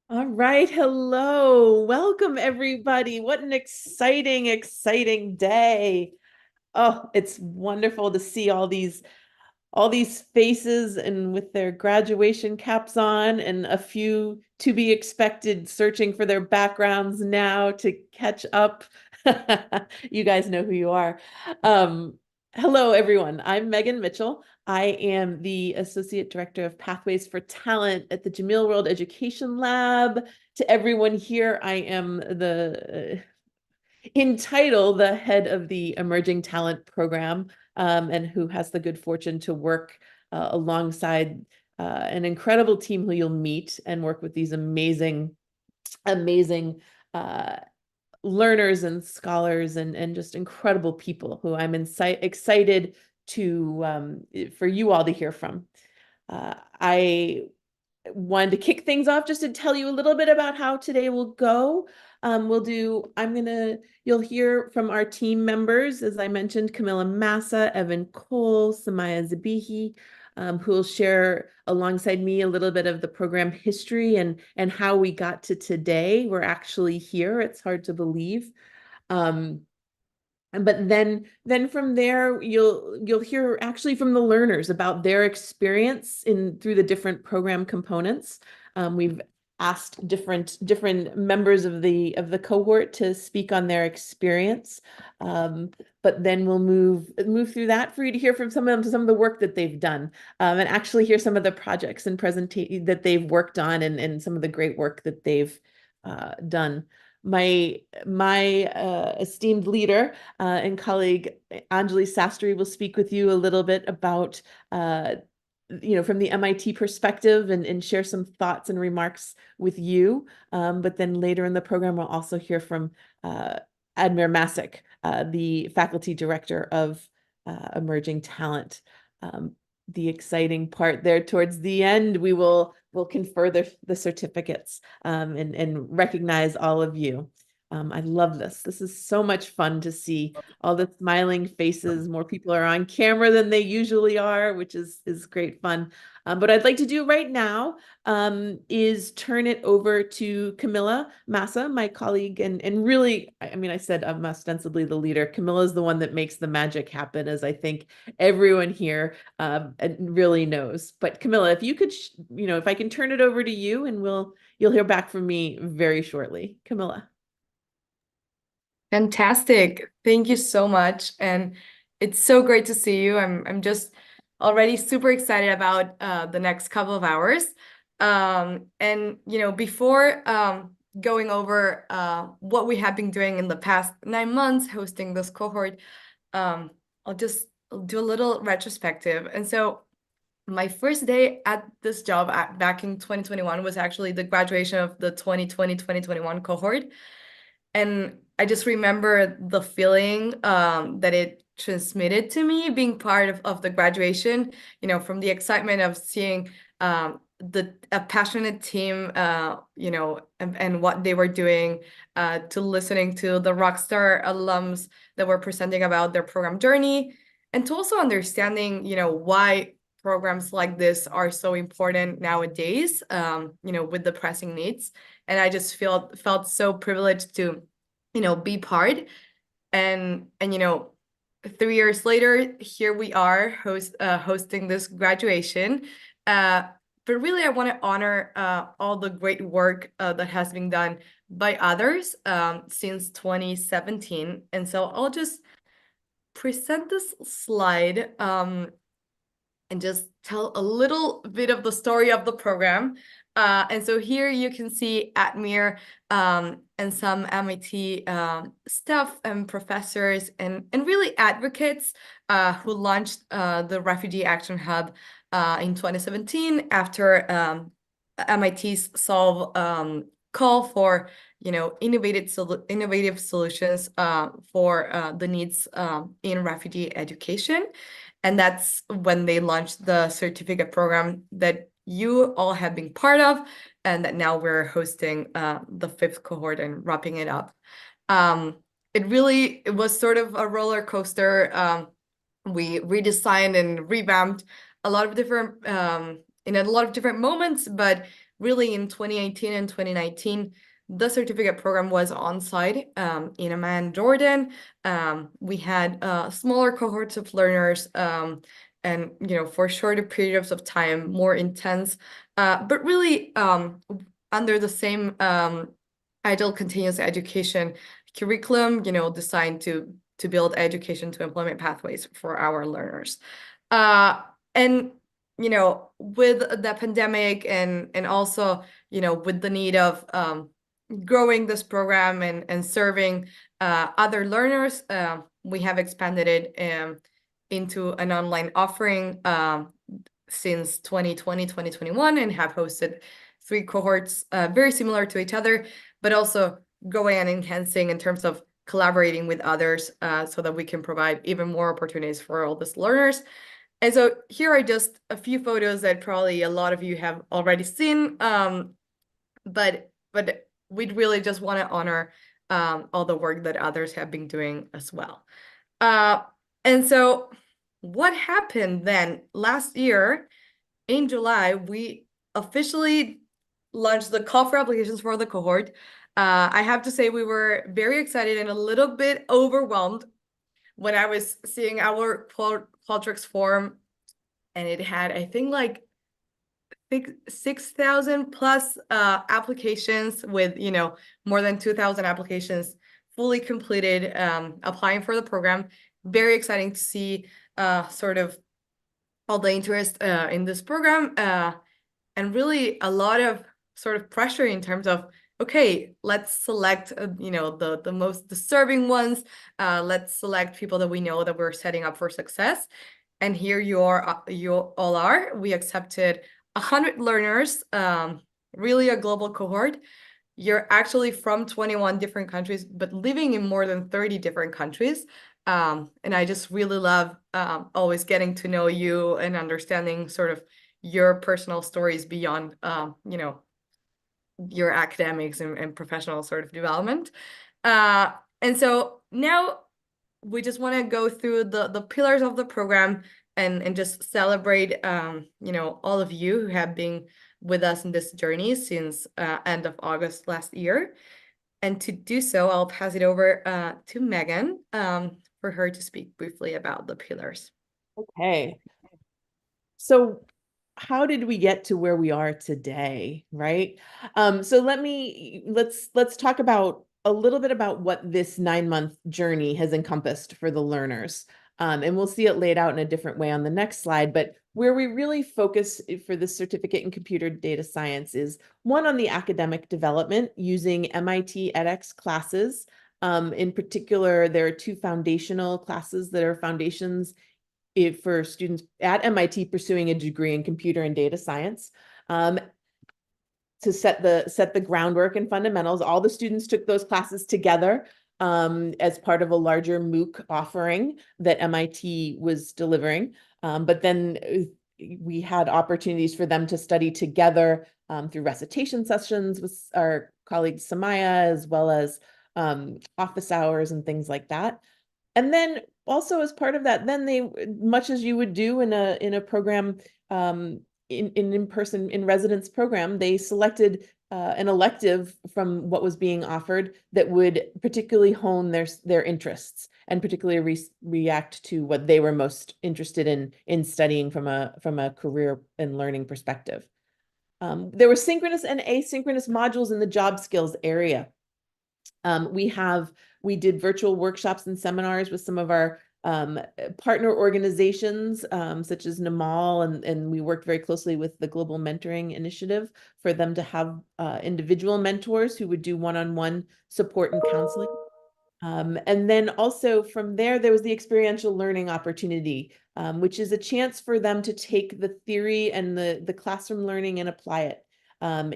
All right. Hello. Welcome, everybody. What an exciting day. Oh, it's wonderful to see all these faces and with their graduation caps on and a few to be expected searching for their backgrounds now to catch up. You guys know who you are. Um, Hello, everyone. I'm Megan Mitchell. I am the Associate Director of Pathways for Talent at the Jamil World Education Lab. To everyone here, I am in title, the head of the Emerging Talent Program, and who has the good fortune to work alongside an incredible team who you'll meet and work with these amazing uh, learners and scholars and just incredible people who I'm excited to for you all to hear from. I wanted to kick things off just to tell you a little bit about how today will go. You'll hear from our team members, as I mentioned, Camilla Massa, Evan Cole, Samaya Zabihi, who will share alongside me a little bit of the program history and how we got to today. We're actually here. It's hard to believe. Um, but then from there you'll hear actually from the learners about their experience in through the different program components. We've asked different members of the cohort to speak on their experience. But then we'll move through that for you to hear from some of the work that they've done, and actually hear some of the projects and presentation that they've worked on and some of the great work that they've done. My esteemed leader and colleague Anjali Sastry will speak with you a little bit about from the MIT perspective and share some thoughts and remarks with you. But then later in the program, we'll also hear from Admir Masick, the faculty director of Emerging Talent. The exciting part there towards the end, we'll confer the certificates and recognize all of you. I love this. This is so much fun to see all the smiling faces. More people are on camera than they usually are, which is great fun. But I'd like to do right now is turn it over to Camilla Massa, my colleague, and really, I mean, I said I'm ostensibly the leader. Camilla is the one that makes the magic happen, as I think everyone here really knows. But Camilla, if you could, if I can turn it over to you, and you'll hear back from me very shortly. Camilla. Fantastic. Thank you so much. And it's so great to see you. I'm just already super excited about the next couple of hours. And before going over what we have been doing in the past 9 months hosting this cohort, I'll just do a little retrospective. And so my first day at this job back in 2021 was actually the graduation of the 2020-2021 cohort. And I just remember the feeling that it transmitted to me being part of the graduation, from the excitement of seeing a passionate team, and what they were doing, to listening to the rockstar alums that were presenting about their program journey, and to also understanding, why programs like this are so important nowadays, with the pressing needs. And I just felt so privileged to, be part. And 3 years later, here we are hosting this graduation. But really, I want to honor all the great work that has been done by others since 2017. And so I'll just present this slide and just tell a little bit of the story of the program. And so here you can see Admir and some MIT staff and professors and really advocates who launched the Refugee Action Hub in 2017 after MIT's Solve call for innovative solutions for the needs in refugee education. And that's when they launched the certificate program that you all have been part of, and that now we're hosting the 5th cohort and wrapping it up. It was sort of a roller coaster. We redesigned and revamped a lot of different in a lot of different moments, but really in 2018 and 2019, the certificate program was on site in Amman, Jordan. We had smaller cohorts of learners, and for shorter periods of time, more intense, but really under the same agile continuous education curriculum, designed to build education to employment pathways for our learners. And with the pandemic and also with the need of growing this program and serving other learners, we have expanded it into an online offering since 2020, 2021, and have hosted 3 cohorts very similar to each other, but also going and enhancing in terms of collaborating with others so that we can provide even more opportunities for all these learners. And so here are just a few photos that probably a lot of you have already seen, but we'd really just want to honor all the work that others have been doing as well. And so what happened then? Last year in July, we officially launched the call for applications for the cohort. I have to say we were very excited and a little bit overwhelmed when I was seeing our Qualtrics form, and it had, I think, like 6,000 plus applications with, more than 2,000 applications fully completed, applying for the program. Very exciting to see sort of all the interest in this program, and really a lot of sort of pressure in terms of, okay, let's select the most deserving ones. Let's select people that we know that we're setting up for success. And here you all are. We accepted 100 learners, really a global cohort. You're actually from 21 different countries, but living in more than 30 different countries. And I just really love always getting to know you and understanding sort of your personal stories beyond, your academics and professional sort of development. And so now we just want to go through the pillars of the program and just celebrate, all of you who have been with us in this journey since end of August last year. And to do so, I'll pass it over to Megan for her to speak briefly about the pillars. Okay. So how did we get to where we are today, right? So let's talk about a little bit about what this 9-month journey has encompassed for the learners. And we'll see it laid out in a different way on the next slide, but where we really focus for this certificate in computer data science is one on the academic development using MIT edX classes. In particular, there are 2 foundational classes that are foundations for students at MIT pursuing a degree in computer and data science. To set the groundwork and fundamentals. All the students took those classes together as part of a larger MOOC offering that MIT was delivering. But then we had opportunities for them to study together through recitation sessions with our colleague Samaya, as well as office hours and things like that. And then also as part of that, then they, much as you would do in a program, in residence program, they selected an elective from what was being offered that would particularly hone their interests and particularly react to what they were most interested in studying from a career and learning perspective. There were synchronous and asynchronous modules in the job skills area. We did virtual workshops and seminars with some of our partner organizations, such as NAMAL, and we worked very closely with the Global Mentoring Initiative for them to have individual mentors who would do one-on-one support and counseling. And then also from there was the experiential learning opportunity, which is a chance for them to take the theory and the classroom learning and apply it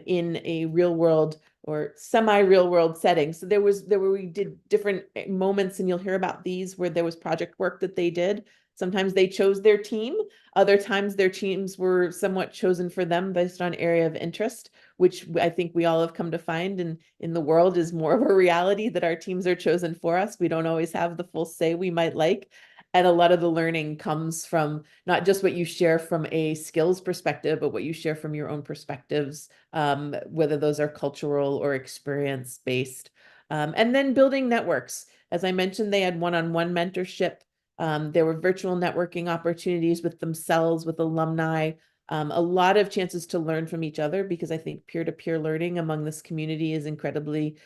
in a real world or semi-real world setting. So we did different moments, and you'll hear about these where there was project work that they did. Sometimes they chose their team. Other times their teams were somewhat chosen for them based on area of interest, which I think we all have come to find in the world is more of a reality, that our teams are chosen for us. We don't always have the full say we might like. And a lot of the learning comes from not just what you share from a skills perspective, but what you share from your own perspectives, whether those are cultural or experience based. And then building networks. As I mentioned, they had one-on-one mentorship. There were virtual networking opportunities with themselves, with alumni, a lot of chances to learn from each other, because I think peer-to-peer learning among this community is incredibly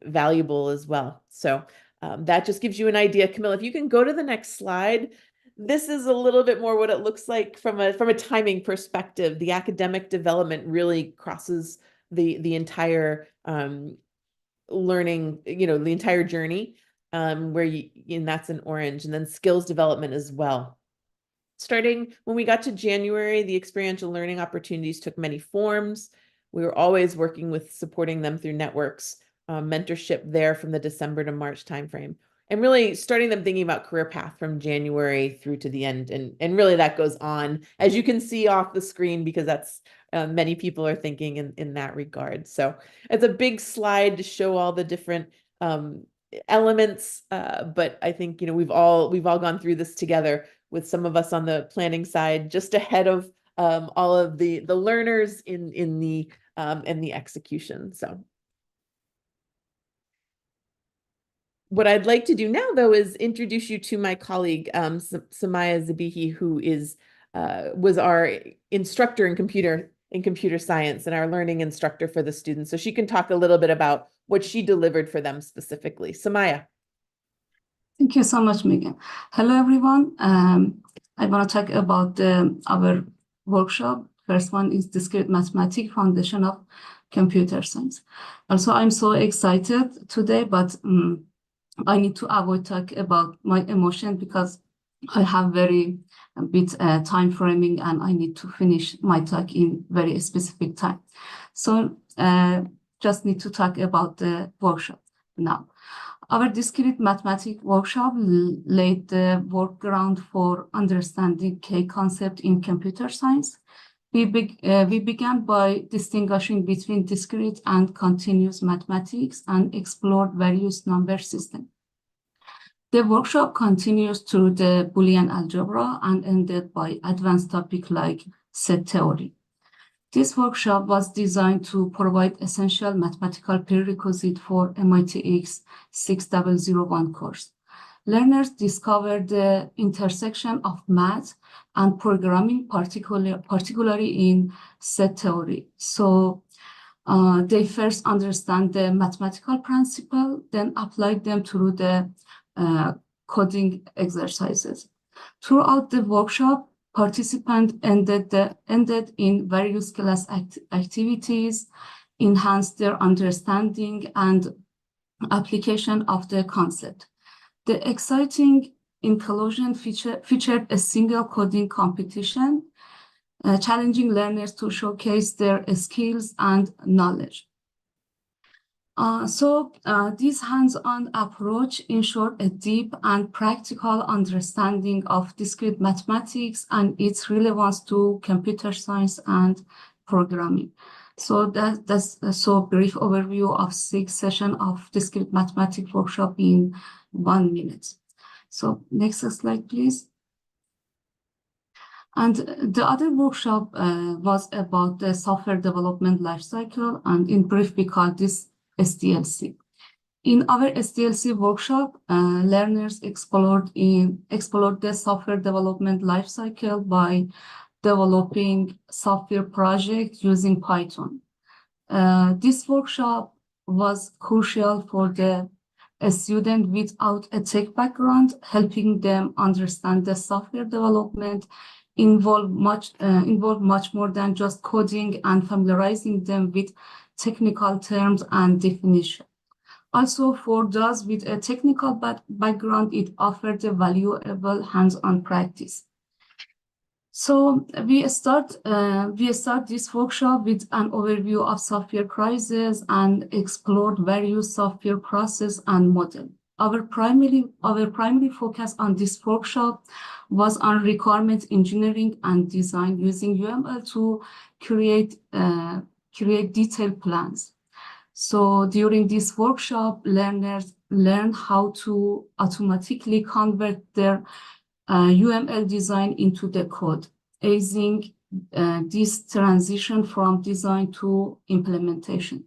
valuable as well. So that just gives you an idea. Camilla, if you can go to the next slide. This is a little bit more what it looks like from a timing perspective. The academic development really crosses the entire learning, the entire journey, and that's in orange, and then skills development as well. Starting when we got to January, the experiential learning opportunities took many forms. We were always working with supporting them through networks, mentorship there from the December to March timeframe, and really starting them thinking about career path from January through to the end. And really that goes on, as you can see off the screen, because that's many people are thinking in that regard. So it's a big slide to show all the different elements, but I think we've all gone through this together, with some of us on the planning side just ahead of all of the learners in the execution. So what I'd like to do now, though, is introduce you to my colleague, Samaya Zabihi, who was our instructor in computer science and our learning instructor for the students. So she can talk a little bit about what she delivered for them specifically. Samaya. Thank you so much, Megan. Hello, everyone. I want to talk about our workshop. First one is Discrete Mathematics, Foundation of Computer Science. Also, I'm so excited today, but I need to avoid talk about my emotion, because I have very bit time framing and I need to finish my talk in very specific time. So just need to talk about the workshop now. Our Discrete Mathematics workshop laid the workground for understanding key concept in computer science. We began by distinguishing between discrete and continuous mathematics and explored various number systems. The workshop continues through the Boolean algebra and ended by advanced topics like set theory. This workshop was designed to provide essential mathematical prerequisite for MITx 6001 course. Learners discovered the intersection of math and programming, particularly in set theory. So they first understand the mathematical principle, then apply them through the coding exercises. Throughout the workshop, participants ended in various class activities, enhanced their understanding and application of the concept. The exciting inclusion featured a single coding competition, challenging learners to showcase their skills and knowledge. This hands-on approach ensured a deep and practical understanding of discrete mathematics and its relevance to computer science and programming. So that's a so brief overview of 6 sessions of discrete mathematics workshop in 1 minute. So next slide, please. And the other workshop was about the software development lifecycle, and in brief, we call this SDLC. In our SDLC workshop, learners explored the software development lifecycle by developing software projects using Python. This workshop was crucial for a student without a tech background, helping them understand the software development involve much more than just coding and familiarizing them with technical terms and definition. Also, for those with a technical background, it offered a valuable hands-on practice. So we start this workshop with an overview of software crisis and explored various software process and model. Our primary focus on this workshop was on requirement engineering and design using UML to create detailed plans. So during this workshop, learners learn how to automatically convert their UML design into the code, easing this transition from design to implementation.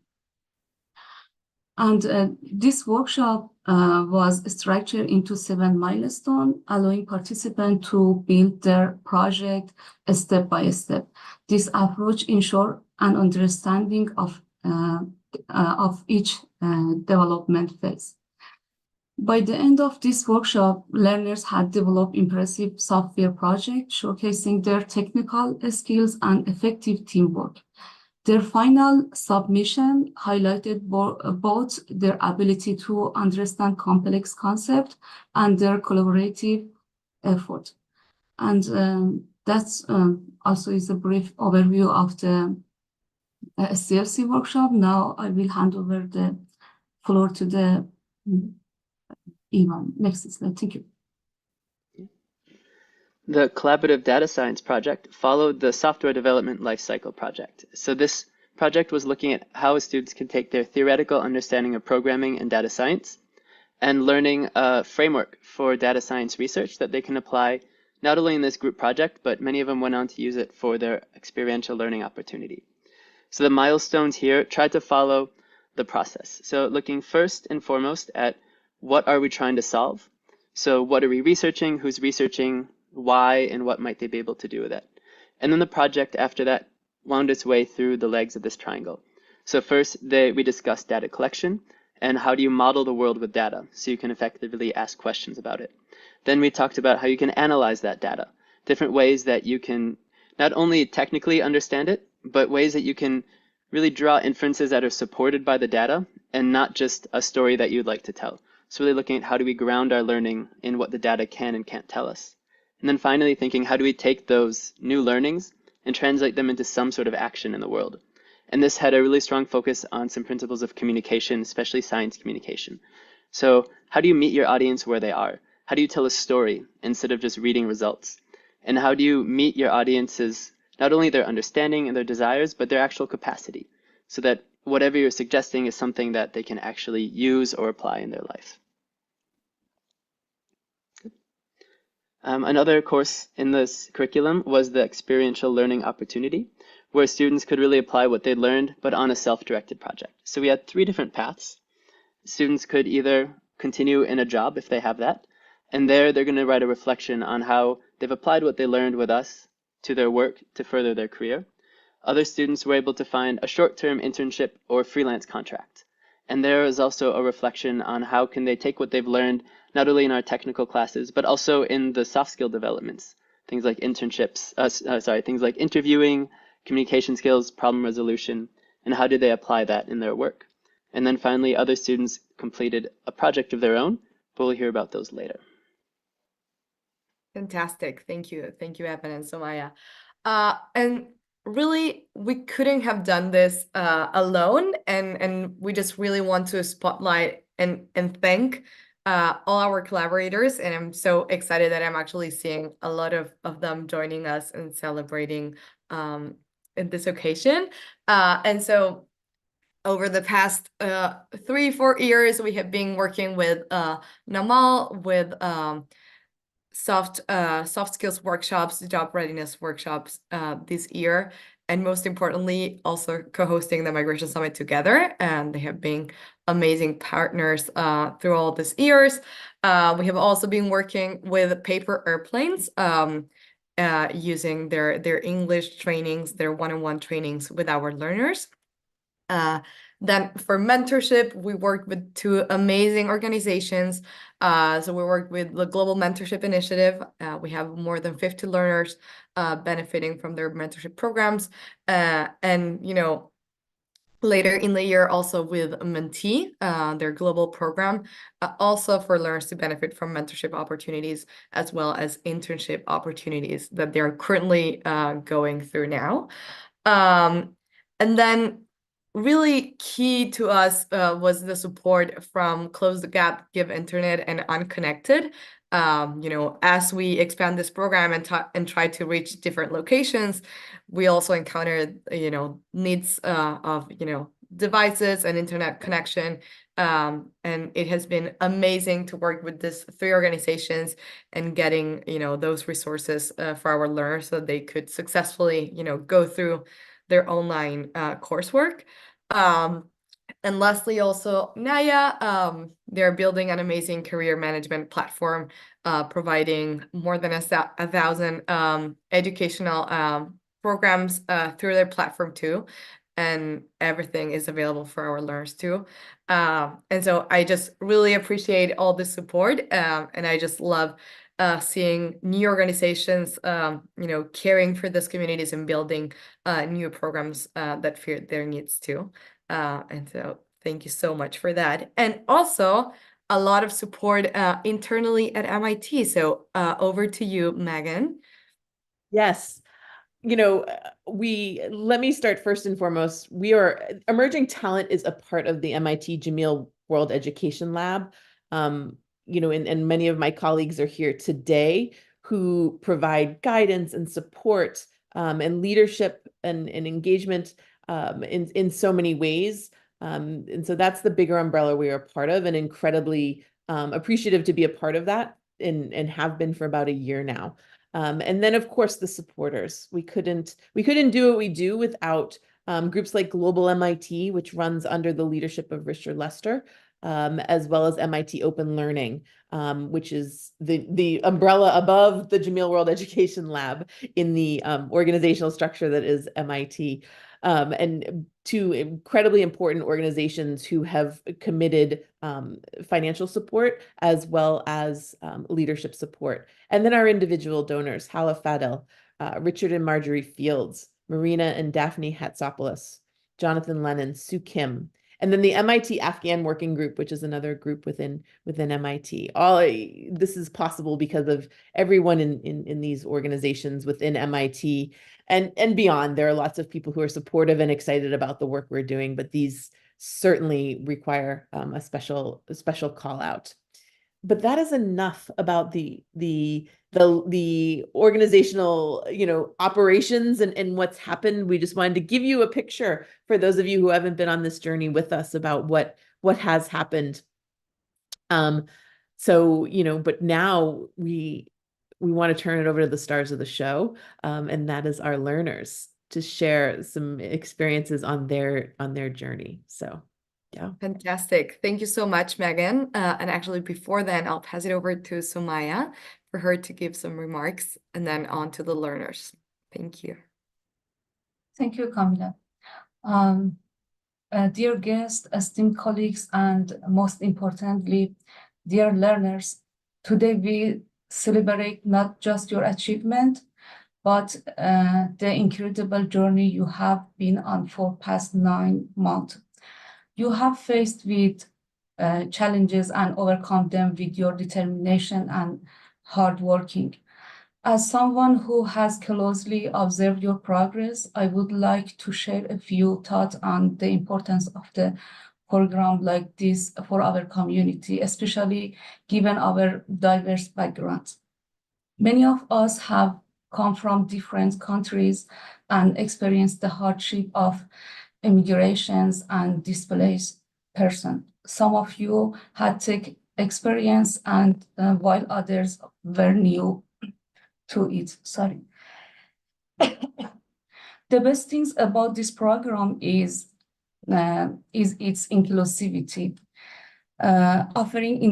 And this workshop was structured into 7 milestones, allowing participants to build their project step by step. This approach ensures an understanding of each development phase. By the end of this workshop, learners had developed impressive software projects showcasing their technical skills and effective teamwork. Their final submission highlighted both their ability to understand complex concepts and their collaborative effort. And that's also is a brief overview of the SCLC workshop. Now I will hand over the floor to the Ivan. Next slide. Thank you. The Collaborative Data Science project followed the Software Development Lifecycle project. So this project was looking at how students can take their theoretical understanding of programming and data science and learning a framework for data science research that they can apply not only in this group project, but many of them went on to use it for their experiential learning opportunity. So the milestones here try to follow the process. So looking first and foremost at what are we trying to solve? So what are we researching? Who's researching? Why? And what might they be able to do with it? And then the project after that wound its way through the legs of this triangle. So first, we discussed data collection and how do you model the world with data so you can effectively ask questions about it. Then we talked about how you can analyze that data, different ways that you can not only technically understand it, but ways that you can really draw inferences that are supported by the data and not just a story that you'd like to tell. So really looking at how do we ground our learning in what the data can and can't tell us. And then finally thinking, how do we take those new learnings and translate them into some sort of action in the world? And this had a really strong focus on some principles of communication, especially science communication. So how do you meet your audience where they are? How do you tell a story instead of just reading results? And how do you meet your audience's, not only their understanding and their desires, but their actual capacity, so that whatever you're suggesting is something that they can actually use or apply in their life? Another course in this curriculum was the Experiential Learning Opportunity, where students could really apply what they learned, but on a self-directed project. So we had 3 different paths. Students could either continue in a job if they have that, and there they're going to write a reflection on how they've applied what they learned with us to their work to further their career. Other students were able to find a short-term internship or freelance contract. And there is also a reflection on how can they take what they've learned, not only in our technical classes, but also in the soft skill developments, things like internships, things like interviewing, communication skills, problem resolution, and how do they apply that in their work. And then finally, other students completed a project of their own, but we'll hear about those later. Fantastic. Thank you. Thank you, Evan and Somaya. And really, we couldn't have done this alone. And we just really want to spotlight and thank all our collaborators. And I'm so excited that I'm actually seeing a lot of them joining us and celebrating in this occasion. And so over the past 3-4 years, we have been working with Namal with soft skills workshops, job readiness workshops this year, and most importantly, also co-hosting the Migration Summit together. And they have been amazing partners through all these years. We have also been working with paper airplanes, using their English trainings, their one-on-one trainings with our learners. Then for mentorship, we worked with 2 amazing organizations. So we worked with the Global Mentorship Initiative. We have more than 50 learners benefiting from their mentorship programs. And, later in the year, also with Mentee, their global program, also for learners to benefit from mentorship opportunities, as well as internship opportunities that they're currently going through now. And then really key to us was the support from Close the Gap, Give Internet, and Unconnected. As we expand this program and try to reach different locations, we also encountered, needs of, devices and internet connection. And it has been amazing to work with these 3 organizations and getting, those resources for our learners so they could successfully, go through their online coursework. And lastly, also Naya, they're building an amazing career management platform, providing more than 1,000 educational programs through their platform too. And everything is available for our learners too. And so I just really appreciate all the support. And I just love seeing new organizations, caring for these communities and building new programs that fit their needs too. And so thank you so much for that. And also a lot of support internally at MIT. So over to you, Megan. Yes. Let me start first and foremost. Emerging talent is a part of the MIT Jameel World Education Lab. And many of my colleagues are here today who provide guidance and support and leadership and engagement in so many ways. And so that's the bigger umbrella we are a part of, and incredibly appreciative to be a part of that and have been for about a year now. And then, of course, the supporters. We couldn't do what we do without groups like Global MIT, which runs under the leadership of Richard Lester, as well as MIT Open Learning, which is the umbrella above the Jameel World Education Lab in the organizational structure that is MIT. And 2 incredibly important organizations who have committed financial support as well as leadership support. And then our individual donors, Hala Fadel, Richard and Marjorie Fields, Marina and Daphne Hatsopoulos, Jonathan Lennon, Sue Kim, and then the MIT Afghan Working Group, which is another group within MIT. This is possible because of everyone in these organizations within MIT and beyond. There are lots of people who are supportive and excited about the work we're doing, but these certainly require a special call out. But that is enough about the organizational, operations and what's happened. We just wanted to give you a picture for those of you who haven't been on this journey with us about what has happened. So, but now we want to turn it over to the stars of the show, and that is our learners to share some experiences on their journey. So. Yeah. Fantastic. Thank you so much, Megan. And actually, before then, I'll pass it over to Sumaya for her to give some remarks and then on to the learners. Thank you. Thank you, Camila. Dear guests, esteemed colleagues, and most importantly, dear learners, today we celebrate not just your achievement, but the incredible journey you have been on for past 9 months. You have faced with challenges and overcome them with your determination and hard working. As someone who has closely observed your progress, I would like to share a few thoughts on the importance of the program like this for our community, especially given our diverse backgrounds. Many of us have come from different countries and experienced the hardship of immigrations and displaced person. Some of you had take experience and while others were new to it. Sorry. The best things about this program is its inclusivity, offering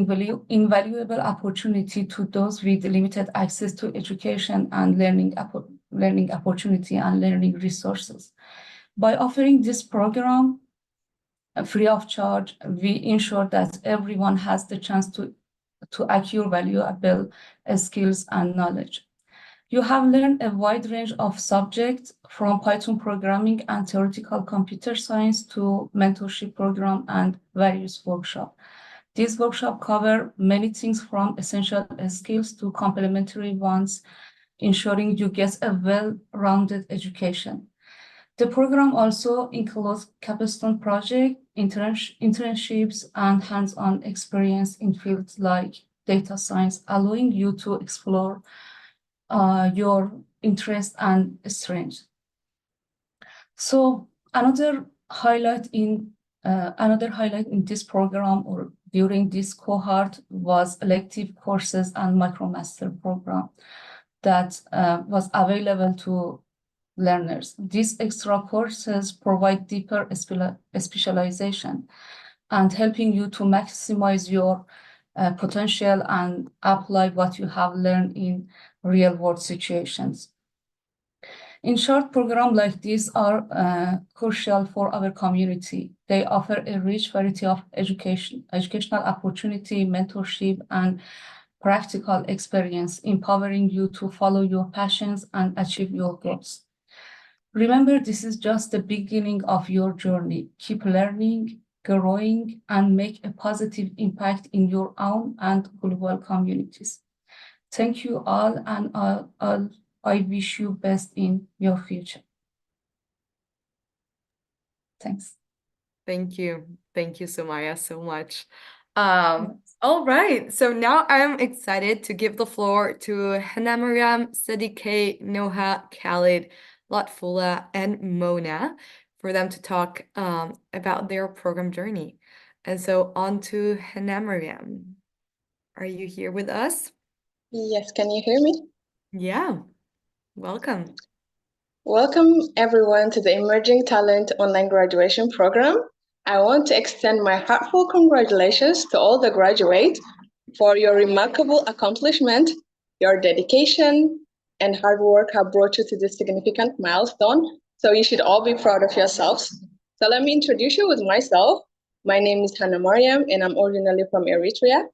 invaluable opportunity to those with limited access to education and learning opportunity and learning resources. By offering this program free of charge, we ensure that everyone has the chance to acquire valuable skills and knowledge. You have learned a wide range of subjects from Python programming and theoretical computer science to mentorship program and various workshops. These workshops cover many things from essential skills to complementary ones, ensuring you get a well-rounded education. The program also includes capstone projects, internships, and hands-on experience in fields like data science, allowing you to explore your interests and strengths. So another Another highlight in this program or during this cohort was elective courses and MicroMaster program that was available to learners. These extra courses provide deeper specialization and helping you to maximize your potential and apply what you have learned in real-world situations. In short, programs like these are crucial for our community. They offer a rich variety of educational opportunity, mentorship, and practical experience, empowering you to follow your passions and achieve your goals. Remember, this is just the beginning of your journey. Keep learning, growing, and make a positive impact in your own and global communities. Thank you all, and I wish you best in your future. Thanks. Thank you. Thank you, Sumaya, so much. All right. So now I'm excited to give the floor to Hana Mariam, Sadike, Noha, Khalid, Lotfula, and Mona for them to talk about their program journey. And so on to Hana Mariam. Are you here with us? Yes, can you hear me? Yeah. Welcome. Welcome everyone to the Emerging Talent Online Graduation Program. I want to extend my heartfelt congratulations to all the graduates for your remarkable accomplishment. Your dedication and hard work have brought you to this significant milestone, so you should all be proud of yourselves. So let me introduce you with myself. My name is Hana Mariam, and I'm originally from Eritrea.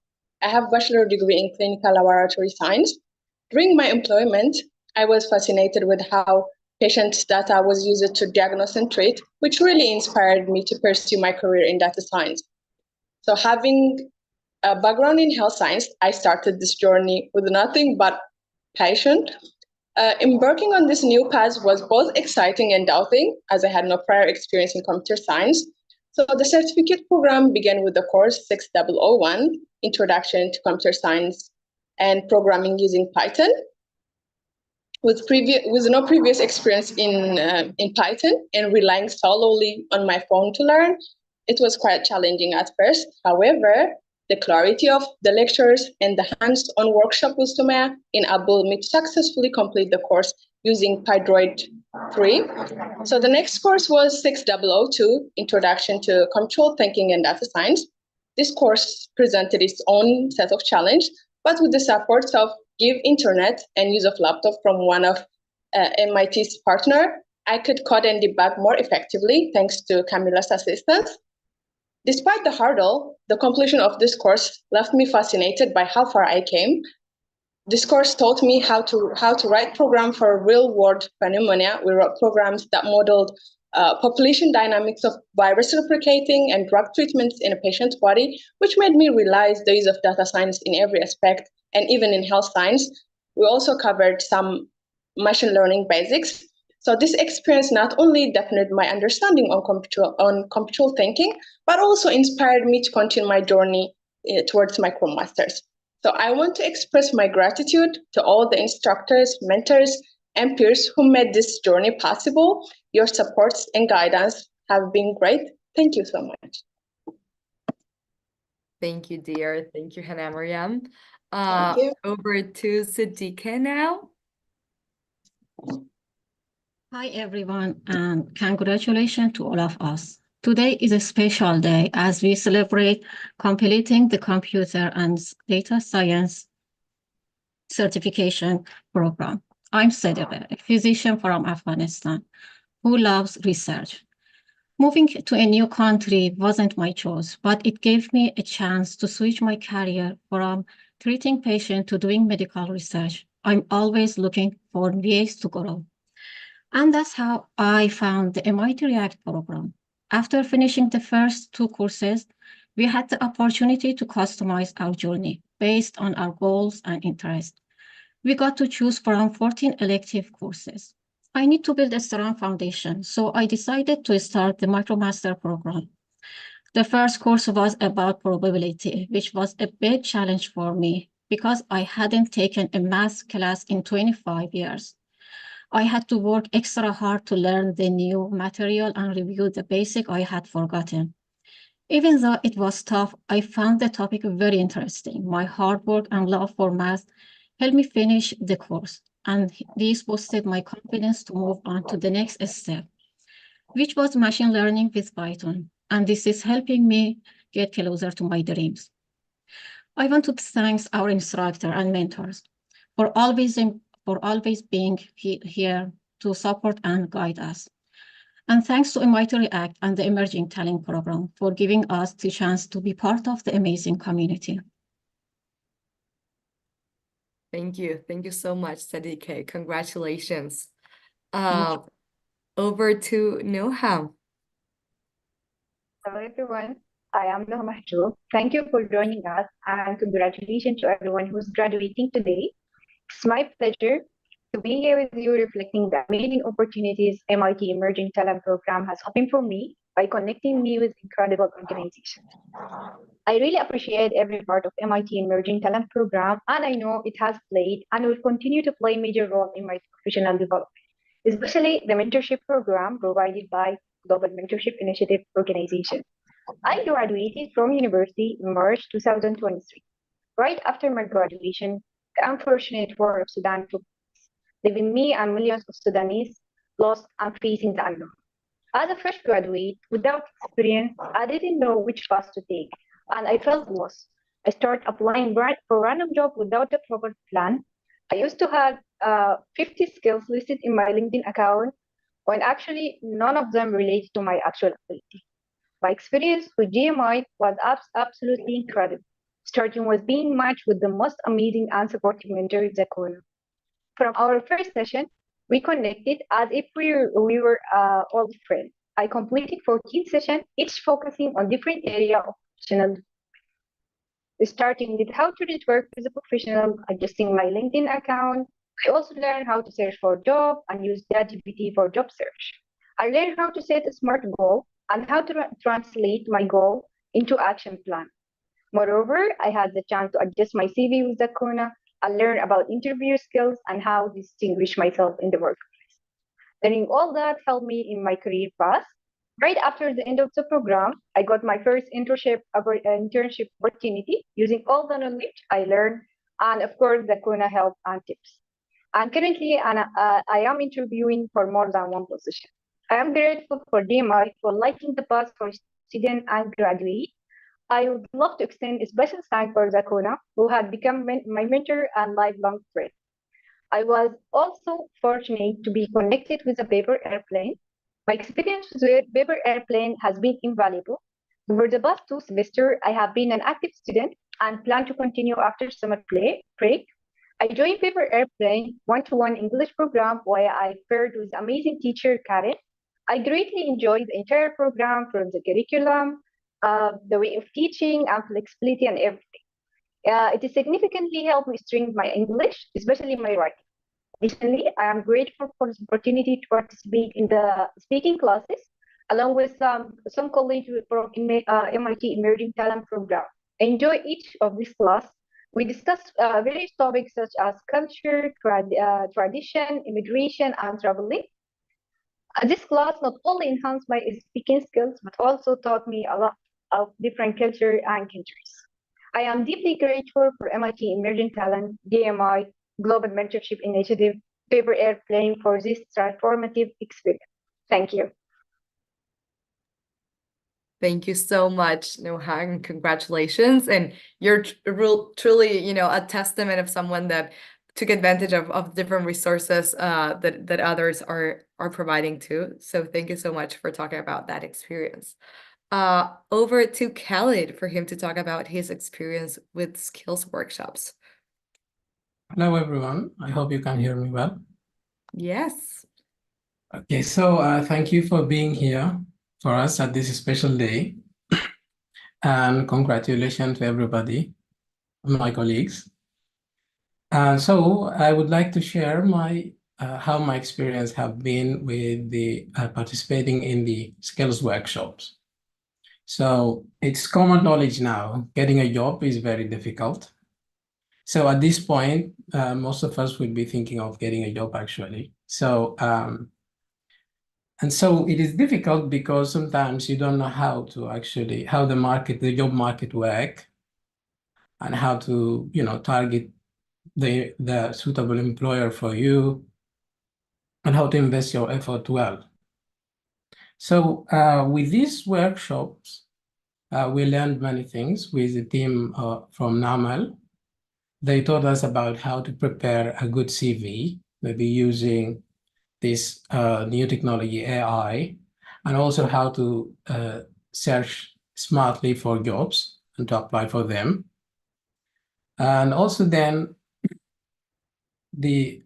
I have a bachelor's degree in clinical laboratory science. During my employment, I was fascinated with how patient data was used to diagnose and treat, which really inspired me to pursue my career in data science. So having a background in health science, I started this journey with nothing but passion. Embarking on this new path was both exciting and doubting, as I had no prior experience in computer science. So the certificate program began with the course 6001, Introduction to Computer Science and Programming using Python. With no previous experience in Python and relying solely on my phone to learn, it was quite challenging at first. However, the clarity of the lectures and the hands-on workshop with Sumaya enabled me to successfully complete the course using PyDroid 3. So the next course was 6002, Introduction to Control Thinking and Data Science. This course presented its own set of challenges, but with the support of Give Internet and use of laptop from one of MIT's partner, I could code and debug more effectively thanks to Camilla's assistance. Despite the hurdle, the completion of this course left me fascinated by how far I came. This course taught me how to write programs for real-world phenomena. We wrote programs that modeled population dynamics of virus replicating and drug treatments in a patient's body, which made me realize the use of data science in every aspect, and even in health science. We also covered some machine learning basics. So this experience not only deepened my understanding on computational thinking, but also inspired me to continue my journey towards MicroMasters. So I want to express my gratitude to all the instructors, mentors, and peers who made this journey possible. Your supports and guidance have been great. Thank you so much. Thank you, dear. Thank you, Hana Mariam. Thank you. Over to Sadika now. Hi, everyone, and congratulations to all of us. Today is a special day as we celebrate completing the computer and data science certification program. I'm Sadika, a physician from Afghanistan who loves research. Moving to a new country wasn't my choice, but it gave me a chance to switch my career from treating patients to doing medical research. I'm always looking for ways to grow. And that's how I found the MIT React program. After finishing the first 2 courses, we had the opportunity to customize our journey based on our goals and interests. We got to choose from 14 elective courses. I need to build a strong foundation, so I decided to start the MicroMaster program. The first course was about probability, which was a big challenge for me because I hadn't taken a math class in 25 years. I had to work extra hard to learn the new material and review the basic I had forgotten. Even though it was tough, I found the topic very interesting. My hard work and love for math helped me finish the course, and this boosted my confidence to move on to the next step, which was machine learning with Python. And this is helping me get closer to my dreams. I want to thank our instructor and mentors for always being here to support and guide us. And thanks to MIT React and the Emerging Talent Program for giving us the chance to be part of the amazing community. Thank you. Thank you so much, Sadique. Congratulations. Thank Over to Noham. Hello, everyone. I am Noha Mahjoub. Thank you for joining us, and congratulations to everyone who's graduating today. It's my pleasure to be here with you, reflecting the amazing opportunities MIT Emerging Talent Program has opened for me by connecting me with incredible organizations. I really appreciate every part of MIT Emerging Talent Program, and I know it has played and will continue to play a major role in my professional development, especially the mentorship program provided by Global Mentorship Initiative organization. I graduated from university in March 2023. Right after my graduation, the unfortunate war of Sudan took place, leaving me and millions of Sudanese lost and facing the unknown. As a fresh graduate, without experience, I didn't know which path to take, and I felt lost. I started applying for random jobs without a proper plan. I used to have 50 skills listed in my LinkedIn account, when actually none of them related to my actual ability. My experience with GMI was absolutely incredible, starting with being matched with the most amazing and supportive mentor, Zakuna. From our first session, we connected as if we were old friends. I completed 14 sessions, each focusing on different areas of professional development. Starting with how to network with a professional, adjusting my LinkedIn account. I also learned how to search for a job and use ChatGPT for job search. I learned how to set a smart goal and how to translate my goal into action plan. Moreover, I had the chance to adjust my CV with Zakuna and learn about interview skills and how to distinguish myself in the workplace. Learning all that helped me in my career path. Right after the end of the program, I got my first internship opportunity using all the knowledge I learned, and of course, Zakuna help and tips. And currently, I am interviewing for more than one position. I am grateful for DMI for lighting the path for students and graduates. I would love to extend a special thanks for Zakuna, who had become my mentor and lifelong friend. I was also fortunate to be connected with a paper airplane. My experience with a paper airplane has been invaluable. Over the past 2 semesters, I have been an active student and plan to continue after summer break. I joined Paper Airplane one-to-one English program where I paired with amazing teacher Karen. I greatly enjoyed the entire program, from the curriculum, the way of teaching, and flexibility and everything. It has significantly helped me strengthen my English, especially my writing. Additionally, I am grateful for this opportunity to participate in the speaking classes, along with some colleagues from MIT Emerging Talent Program. I enjoy each of these classes. We discussed various topics such as culture, tradition, immigration, and traveling. This class not only enhanced my speaking skills, but also taught me a lot of different culture and countries. I am deeply grateful for MIT Emerging Talent, DMI, Global Mentorship Initiative, Paper Airplane for this transformative experience. Thank you. Thank you so much, Nohang. Congratulations. And you're truly, a testament of someone that took advantage of different resources that others are providing too. So thank you so much for talking about that experience. Over to Khalid for him to talk about his experience with skills workshops. Hello, everyone. I hope you can hear me well. Yes. Okay, so thank you for being here for us at this special day. And congratulations to everybody, my colleagues. So I would like to share how my experience have been with the participating in the skills workshops. So it's common knowledge now, getting a job is very difficult. So at this point, most of us would be thinking of getting a job actually. So, and so it is difficult because sometimes you don't know how to actually, how the job market work, and how to, target the suitable employer for you, and how to invest your effort well. So with these workshops, we learned many things with the team from NAML. They taught us about how to prepare a good CV, maybe using this new technology, AI, and also how to search smartly for jobs and to apply for them. And also then the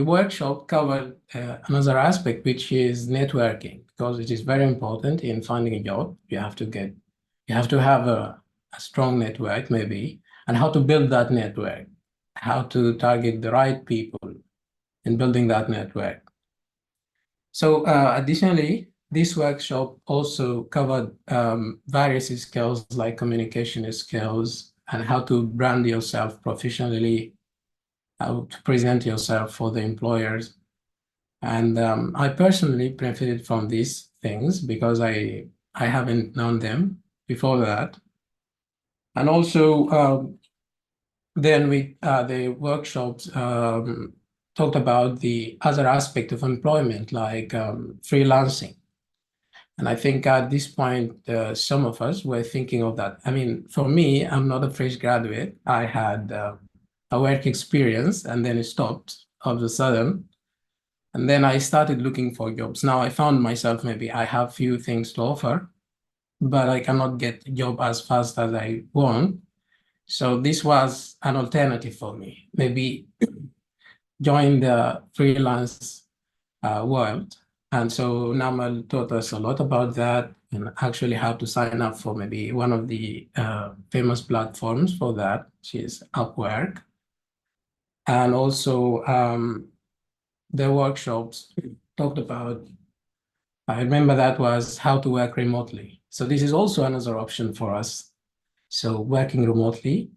workshop covered another aspect, which is networking, because it is very important in finding a job. You have to have a strong network, maybe, and how to build that network, how to target the right people in building that network. So additionally, this workshop also covered various skills like communication skills and how to brand yourself professionally, how to present yourself for the employers. And I personally benefited from these things because I haven't known them before that. And also then the workshops talked about the other aspect of employment, like freelancing. And I think at this point, some of us were thinking of that. I mean, for me, I'm not a fresh graduate. I had a work experience and then it stopped all of a sudden. And then I started looking for jobs. Now I found myself, maybe I have few things to offer, but I cannot get a job as fast as I want. So this was an alternative for me. Maybe join the freelance world. And so Namal taught us a lot about that and actually how to sign up for maybe one of the famous platforms for that, which is Upwork. And also the workshops talked about, I remember that was how to work remotely. So this is also another option for us. So working remotely,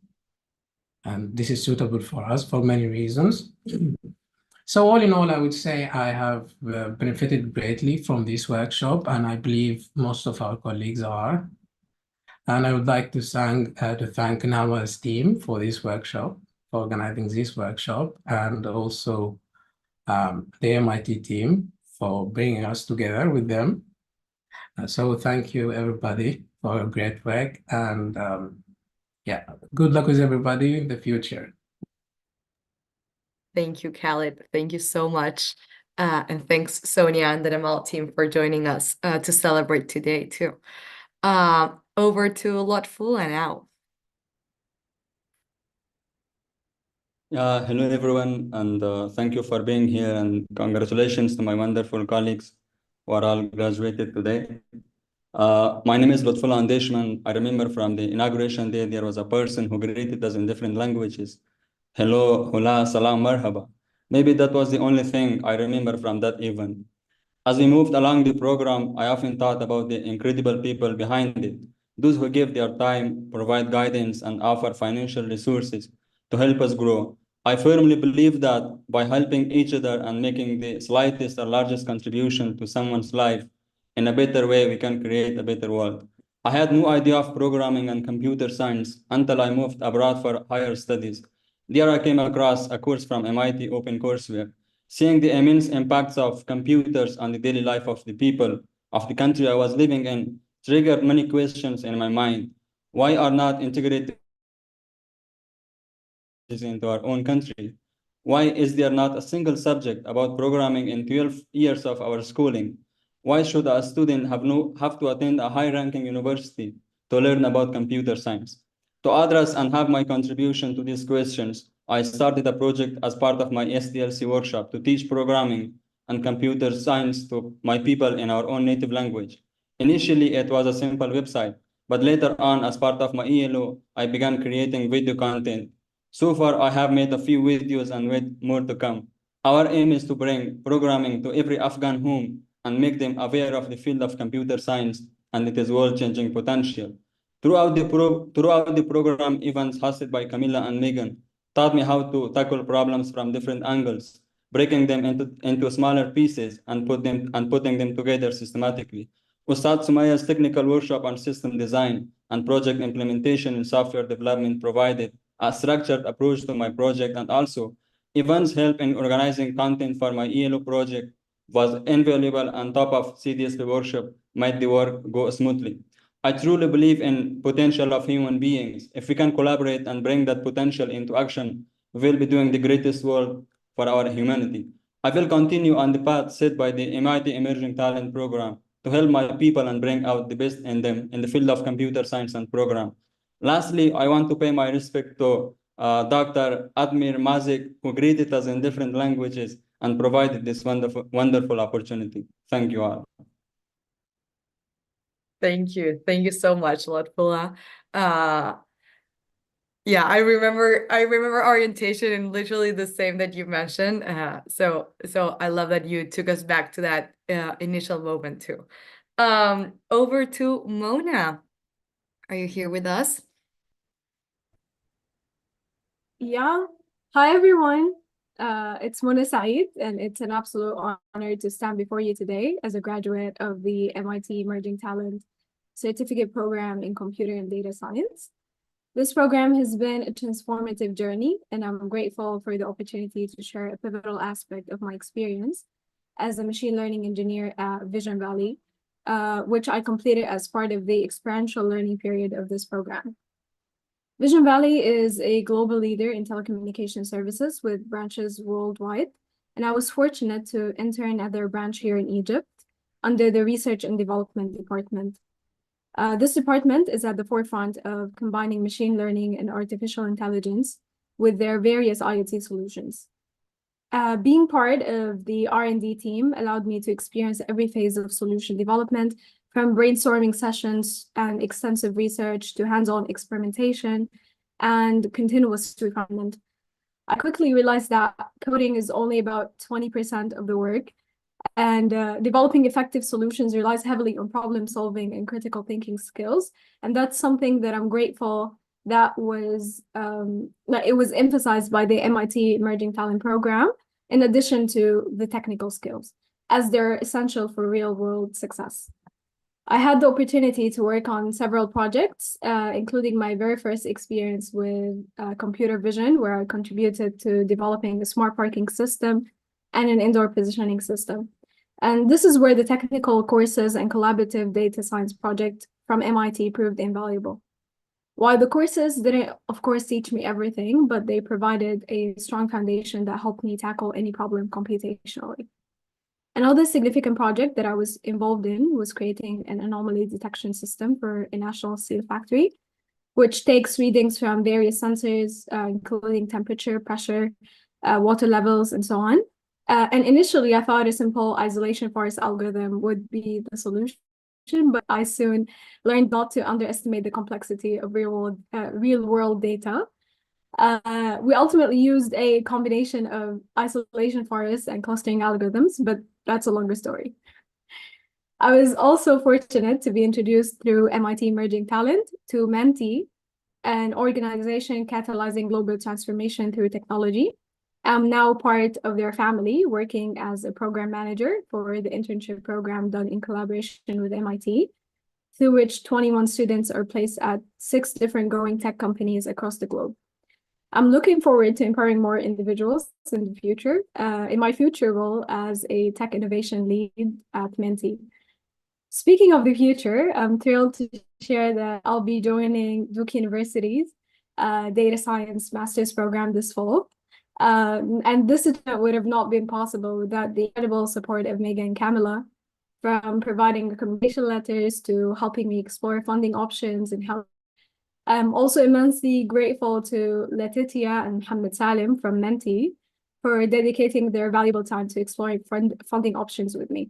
and this is suitable for us for many reasons. So all in all, I would say I have benefited greatly from this workshop, and I believe most of our colleagues are. And I would like to thank Nawa's team for this workshop, for organizing this workshop, and also the MIT team for bringing us together with them. So thank you, everybody, for your great work, and yeah, good luck with everybody in the future. Thank you, Khaled. Thank you so much. And thanks, Sonia and the ML team for joining us to celebrate today too. Over to Lotful now. Hello, everyone, and thank you for being here, and congratulations to my wonderful colleagues who are all graduated today. My name is Lotful Andeshman. I remember from the inauguration day, there was a person who greeted us in different languages. Hello, hola, salam, marhaba. Maybe that was the only thing I remember from that event. As we moved along the program, I often thought about the incredible people behind it, those who give their time, provide guidance, and offer financial resources to help us grow. I firmly believe that by helping each other and making the slightest or largest contribution to someone's life in a better way, we can create a better world. I had no idea of programming and computer science until I moved abroad for higher studies. There I came across a course from MIT OpenCourseWare. Seeing the immense impacts of computers on the daily life of the people of the country I was living in triggered many questions in my mind. Why are not integrated into our own country? Why is there not a single subject about programming in 12 years of our schooling? Why should a student have to attend a high-ranking university to learn about computer science? To address and have my contribution to these questions, I started a project as part of my SDLC workshop to teach programming and computer science to my people in our own native language. Initially, it was a simple website, but later on, as part of my ELO, I began creating video content. So far, I have made a few videos and with more to come. Our aim is to bring programming to every Afghan home and make them aware of the field of computer science and its world-changing potential. Throughout the program, events hosted by Camilla and Megan taught me how to tackle problems from different angles. breaking them into smaller pieces and putting them together systematically. Ustad Sumaya's technical workshop on system design and project implementation in software development provided a structured approach to my project, and also Ivan's help in organizing content for my ELO project was invaluable, on top of CDSP workshop made the work go smoothly. I truly believe in potential of human beings. If we can collaborate and bring that potential into action, we will be doing the greatest work for our humanity. I will continue on the path set by the MIT Emerging Talent Program to help my people and bring out the best in them in the field of computer science and program. Lastly, I want to pay my respect to Dr. Admir Mazik, who greeted us in different languages and provided this wonderful opportunity. Thank you all. Thank you. Thank you so much, Lotfullah. Yeah, I remember orientation and literally the same that you mentioned. So I love that you took us back to that initial moment too. Over to Mona. Are you here with us? Yeah. Hi, everyone. It's Mona Saeed, and it's an absolute honor to stand before you today as a graduate of the MIT Emerging Talent Certificate Program in Computer and Data Science. This program has been a transformative journey, and I'm grateful for the opportunity to share a pivotal aspect of my experience as a machine learning engineer at Vision Valley, which I completed as part of the experiential learning period of this program. Vision Valley is a global leader in telecommunication services with branches worldwide, and I was fortunate to intern at their branch here in Egypt under the Research and Development Department. This department is at the forefront of combining machine learning and artificial intelligence with their various IoT solutions. Being part of the R&D team allowed me to experience every phase of solution development, from brainstorming sessions and extensive research to hands-on experimentation and continuous refinement. I quickly realized that coding is only about 20% of the work, and developing effective solutions relies heavily on problem solving and critical thinking skills. And that's something that I'm grateful that it was emphasized by the MIT Emerging Talent Program, in addition to the technical skills, as they're essential for real-world success. I had the opportunity to work on several projects, including my very first experience with computer vision, where I contributed to developing a smart parking system and an indoor positioning system. And this is where the technical courses and collaborative data science project from MIT proved invaluable. While the courses didn't, of course, teach me everything, but they provided a strong foundation that helped me tackle any problem computationally. Another significant project that I was involved in was creating an anomaly detection system for a national steel factory, which takes readings from various sensors, including temperature, pressure, water levels, and so on. And initially, I thought a simple isolation forest algorithm would be the solution, but I soon learned not to underestimate the complexity of real-world data. We ultimately used a combination of isolation forests and clustering algorithms, but that's a longer story. I was also fortunate to be introduced through MIT Emerging Talent to Menti, an organization catalyzing global transformation through technology. I'm now part of their family, working as a program manager for the internship program done in collaboration with MIT, through which 21 students are placed at 6 different growing tech companies across the globe. I'm looking forward to empowering more individuals in the future, in my future role as a tech innovation lead at Menti. Speaking of the future, I'm thrilled to share that I'll be joining Duke University's data science master's program this fall. And this would have not been possible without the incredible support of Megan and Camilla, from providing recommendation letters to helping me explore funding options and help. I'm also immensely grateful to Letitia and Mohammed Salim from Menti for dedicating their valuable time to exploring funding options with me.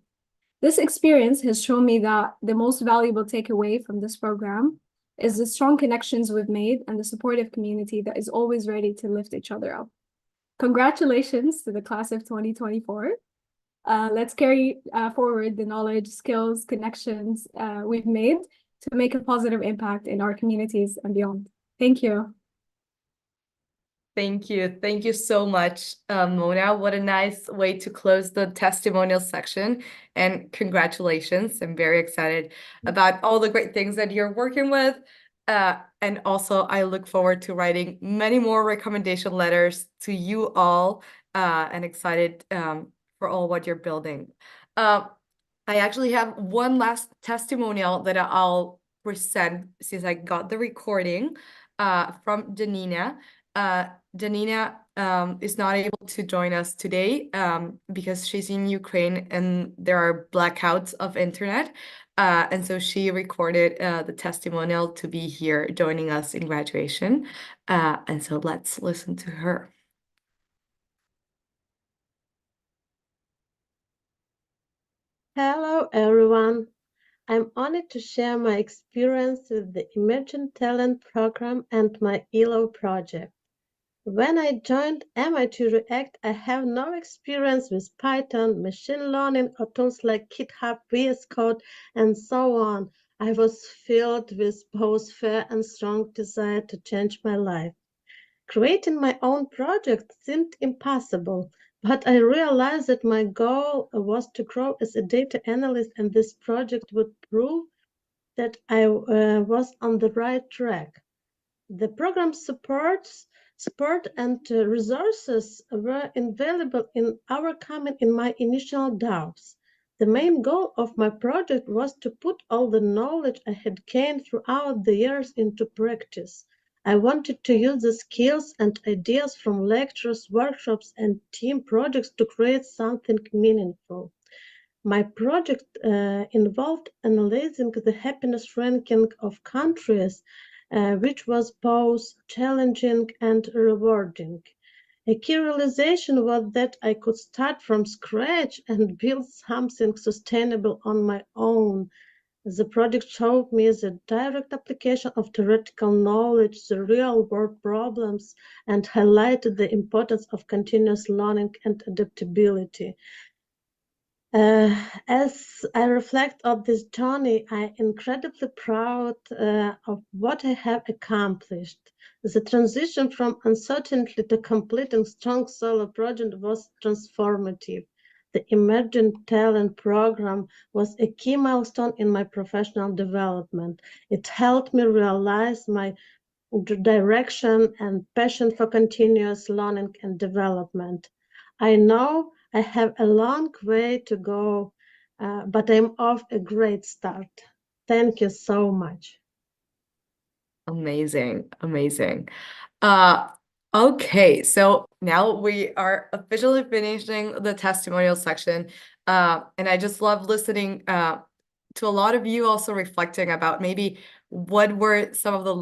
This experience has shown me that the most valuable takeaway from this program is the strong connections we've made and the supportive community that is always ready to lift each other up. Congratulations to the class of 2024. Let's carry forward the knowledge, skills, connections we've made to make a positive impact in our communities and beyond. Thank you. Thank you. Thank you so much, Mona. What a nice way to close the testimonial section. And congratulations. I'm very excited about all the great things that you're working with. And also, I look forward to writing many more recommendation letters to you all, and excited for all what you're building. I actually have one last testimonial that I'll present since I got the recording from Janina. Janina is not able to join us today because she's in Ukraine and there are blackouts of internet. And so she recorded the testimonial to be here joining us in graduation. And so let's listen to her. Hello, everyone. I'm honored to share my experience with the Emerging Talent Program and my ELO project. When I joined MIT React, I have no experience with Python, machine learning, or tools like GitHub, VS Code, and so on. I was filled with both fear and strong desire to change my life. Creating my own project seemed impossible, but I realized that my goal was to grow as a data analyst, and this project would prove that I was on the right track. The program support and resources were invaluable in overcoming my initial doubts. The main goal of my project was to put all the knowledge I had gained throughout the years into practice. I wanted to use the skills and ideas from lectures, workshops, and team projects to create something meaningful. My project involved analyzing the happiness ranking of countries, which was both challenging and rewarding. A key realization was that I could start from scratch and build something sustainable on my own. The project showed me the direct application of theoretical knowledge to real-world problems and highlighted the importance of continuous learning and adaptability. As I reflect on this journey, I'm incredibly proud of what I have accomplished. The transition from uncertainty to completing strong solo project was transformative. The Emerging Talent Program was a key milestone in my professional development. It helped me realize my direction and passion for continuous learning and development. I know I have a long way to go, but I'm off a great start. Thank you so much. Amazing, amazing. Okay, so now we are officially finishing the testimonial section. And I just love listening to a lot of you also reflecting about maybe what were some of the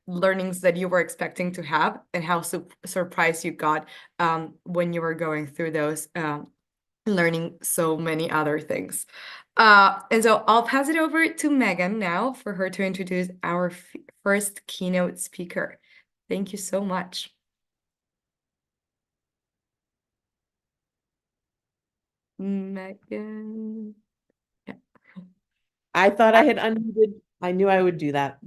learnings that you were expecting to have and how surprised you got when you were going through those learning so many other things. And so I'll pass it over to Megan now for her to introduce our first keynote speaker. Thank you so much. Megan. Yeah. I thought I had unmuted. I knew I would do that.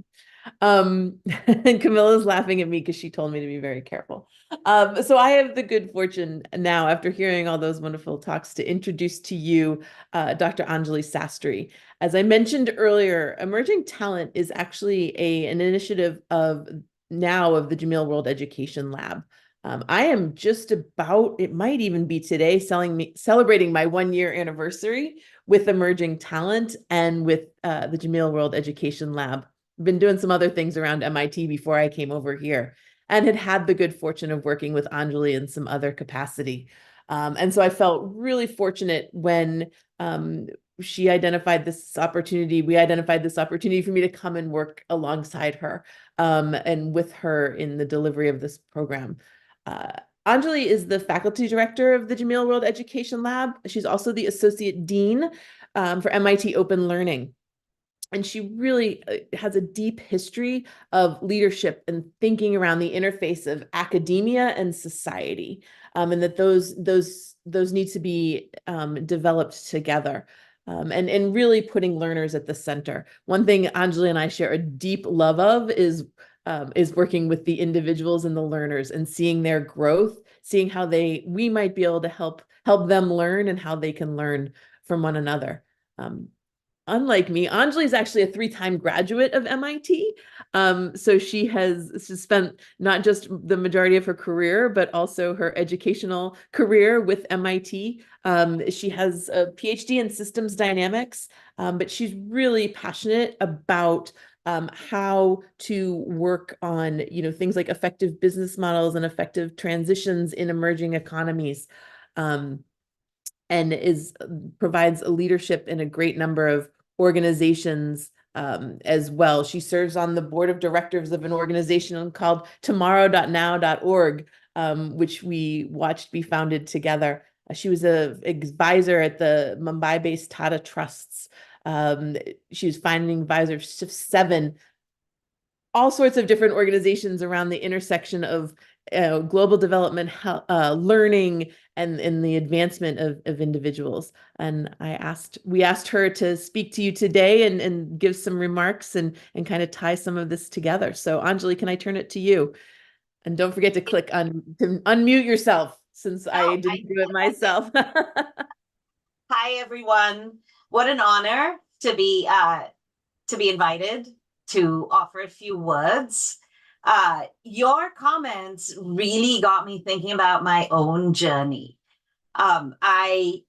And Camilla's laughing at me because she told me to be very careful. So I have the good fortune now, after hearing all those wonderful talks, to introduce to you Dr. Anjali Sastry. As I mentioned earlier, Emerging Talent is actually an initiative of the Jameel World Education Lab. I am just about, it might even be today, celebrating my 1-year anniversary with Emerging Talent and with the Jameel World Education Lab. Been doing some other things around MIT before I came over here, and had the good fortune of working with Anjali in some other capacity. And so I felt really fortunate when she identified this opportunity. We identified this opportunity for me to come and work alongside her and with her in the delivery of this program. Anjali is the faculty director of the Jameel World Education Lab. She's also the associate dean for MIT Open Learning. And she really has a deep history of leadership and thinking around the interface of academia and society, and that those need to be developed together, and really putting learners at the center. One thing Anjali and I share a deep love of is is working with the individuals and the learners and seeing their growth, seeing how we might be able to help them learn and how they can learn from one another. Unlike me, Anjali is actually a 3-time graduate of MIT. So she has spent not just the majority of her career, but also her educational career with MIT. She has a PhD in systems dynamics, but she's really passionate about how to work on, things like effective business models and effective transitions in emerging economies. And provides a leadership in a great number of organizations as well. She serves on the board of directors of an organization called tomorrow.now.org, which we watched be founded together. She was an advisor at the Mumbai-based Tata Trusts. She was founding advisor of 7 all sorts of different organizations around the intersection of global development, learning, and the advancement of individuals. And we asked her to speak to you today and give some remarks and kind of tie some of this together. So Anjali, can I turn it to you? And don't forget to click to unmute yourself, since I didn't do it myself. Hi, everyone. What an honor to be invited to offer a few words. Your comments really got me thinking about my own journey. I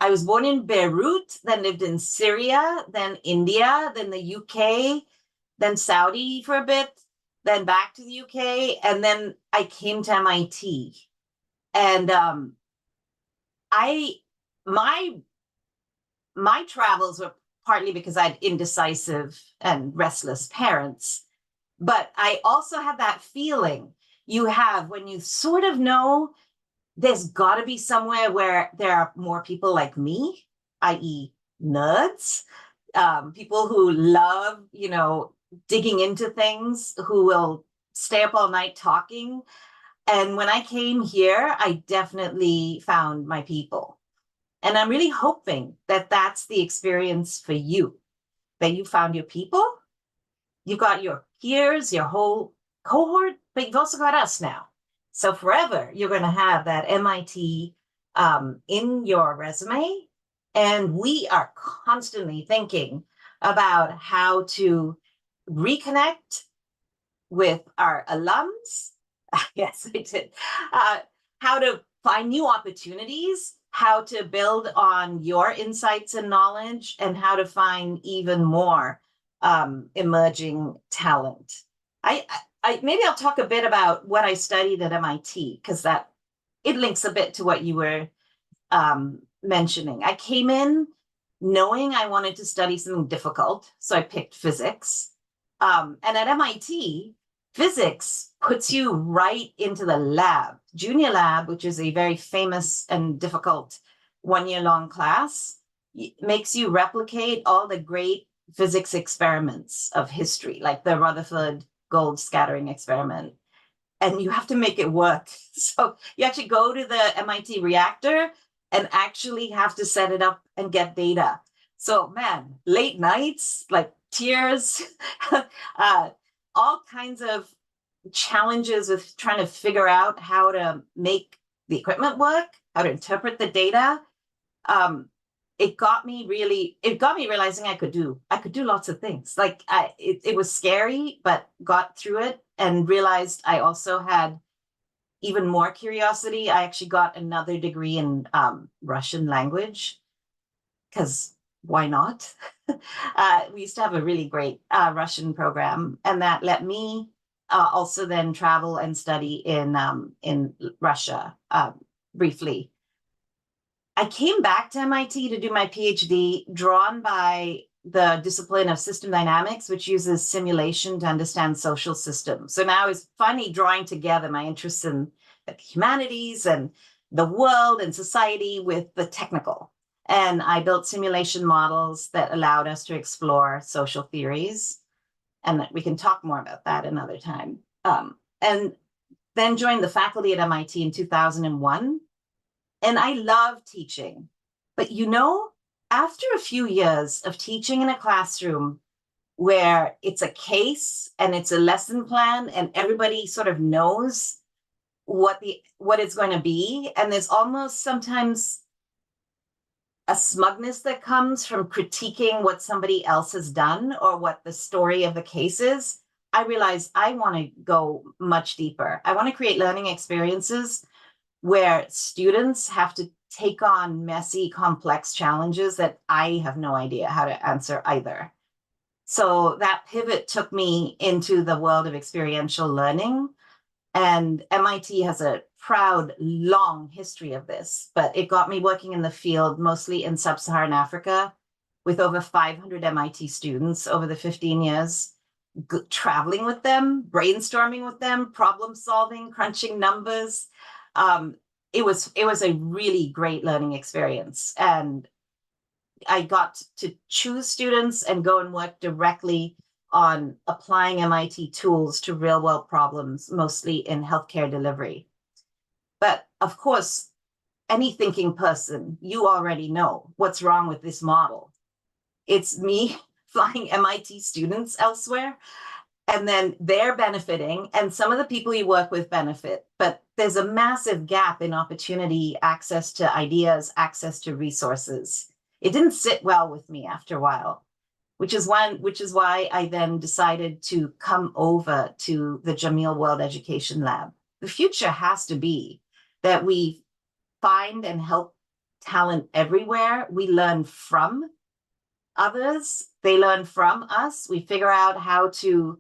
was born in Beirut, then lived in Syria, then India, then the UK, then Saudi for a bit, then back to the UK, and then I came to MIT. And my travels were partly because I had indecisive and restless parents. But I also have that feeling you have when you sort of know there's got to be somewhere where there are more people like me, i.e. nerds, people who love, digging into things, who will stay up all night talking. And when I came here, I definitely found my people. And I'm really hoping that that's the experience for you, that you found your people. You've got your peers, your whole cohort, but you've also got us now. So forever, you're going to have that MIT in your resume. And we are constantly thinking about how to reconnect with our alums. Yes, I did. How to find new opportunities, how to build on your insights and knowledge, and how to find even more emerging talent. Maybe I'll talk a bit about what I studied at MIT, because it links a bit to what you were mentioning. I came in knowing I wanted to study something difficult, so I picked physics. And at MIT, physics puts you right into the lab, junior lab, which is a very famous and difficult one-year-long class, makes you replicate all the great physics experiments of history, like the Rutherford gold scattering experiment. And you have to make it work. So you actually go to the MIT reactor and actually have to set it up and get data. So man, late nights, like tears, all kinds of challenges with trying to figure out how to make the equipment work, how to interpret the data. It got me realizing I could do lots of things. Like it was scary, but got through it and realized I also had even more curiosity. I actually got another degree in Russian language, because why not? We used to have a really great Russian program, and that let me also then travel and study in Russia briefly. I came back to MIT to do my PhD, drawn by the discipline of system dynamics, which uses simulation to understand social systems. So now it's finally drawing together my interests in the humanities and the world and society with the technical. And I built simulation models that allowed us to explore social theories. And we can talk more about that another time. And then joined the faculty at MIT in 2001. And I love teaching. But after a few years of teaching in a classroom, where it's a case and it's a lesson plan and everybody sort of knows what it's going to be. And there's almost sometimes a smugness that comes from critiquing what somebody else has done or what the story of the case is. I realize I want to go much deeper. I want to create learning experiences where students have to take on messy, complex challenges that I have no idea how to answer either. So that pivot took me into the world of experiential learning. And MIT has a proud, long history of this, but it got me working in the field, mostly in sub-Saharan Africa, with over 500 MIT students over the 15 years, traveling with them, brainstorming with them, problem solving, crunching numbers. It was a really great learning experience. And I got to choose students and go and work directly on applying MIT tools to real world problems, mostly in healthcare delivery. But of course, any thinking person, you already know what's wrong with this model. It's me flying MIT students elsewhere, and then they're benefiting, and some of the people you work with benefit, but there's a massive gap in opportunity, access to ideas, access to resources. It didn't sit well with me after a while, which is why I then decided to come over to the Jameel World Education Lab. The future has to be that we find and help talent everywhere. We learn from others. They learn from us. We figure out how to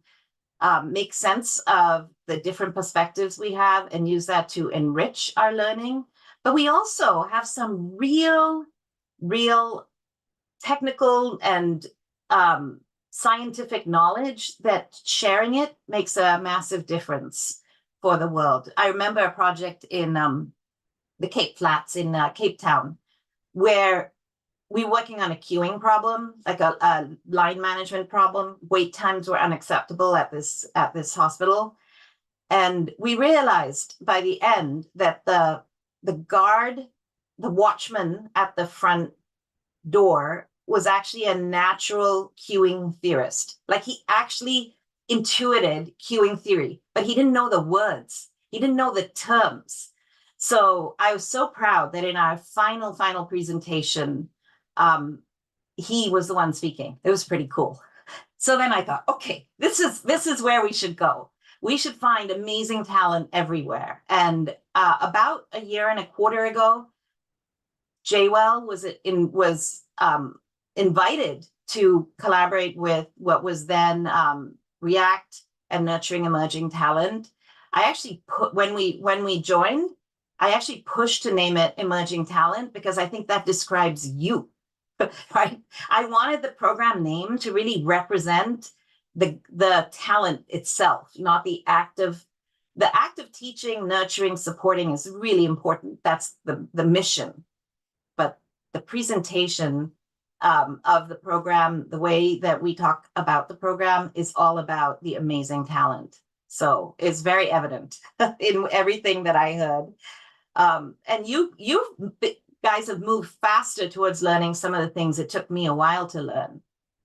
make sense of the different perspectives we have and use that to enrich our learning. But we also have some real technical and scientific knowledge that sharing it makes a massive difference for the world. I remember a project in the Cape Flats in Cape Town, where we were working on a queuing problem, like a line management problem. Wait times were unacceptable at this hospital. And we realized by the end that the guard, the watchman at the front door was actually a natural queuing theorist. Like, he actually intuited queuing theory, but he didn't know the words. He didn't know the terms. So I was so proud that in our final presentation, he was the one speaking. It was pretty cool. So then I thought, okay, this is where we should go. We should find amazing talent everywhere. And about a year and a quarter ago, JWell was invited to collaborate with what was then React and Nurturing Emerging Talent. I actually when we joined, I actually pushed to name it Emerging Talent because I think that describes you, right? I wanted the program name to really represent the talent itself, not the act of teaching, nurturing, supporting is really important. That's the mission. But the presentation of the program, the way that we talk about the program is all about the amazing talent. So it's very evident in everything that I heard. And you guys have moved faster towards learning some of the things it took me a while to learn.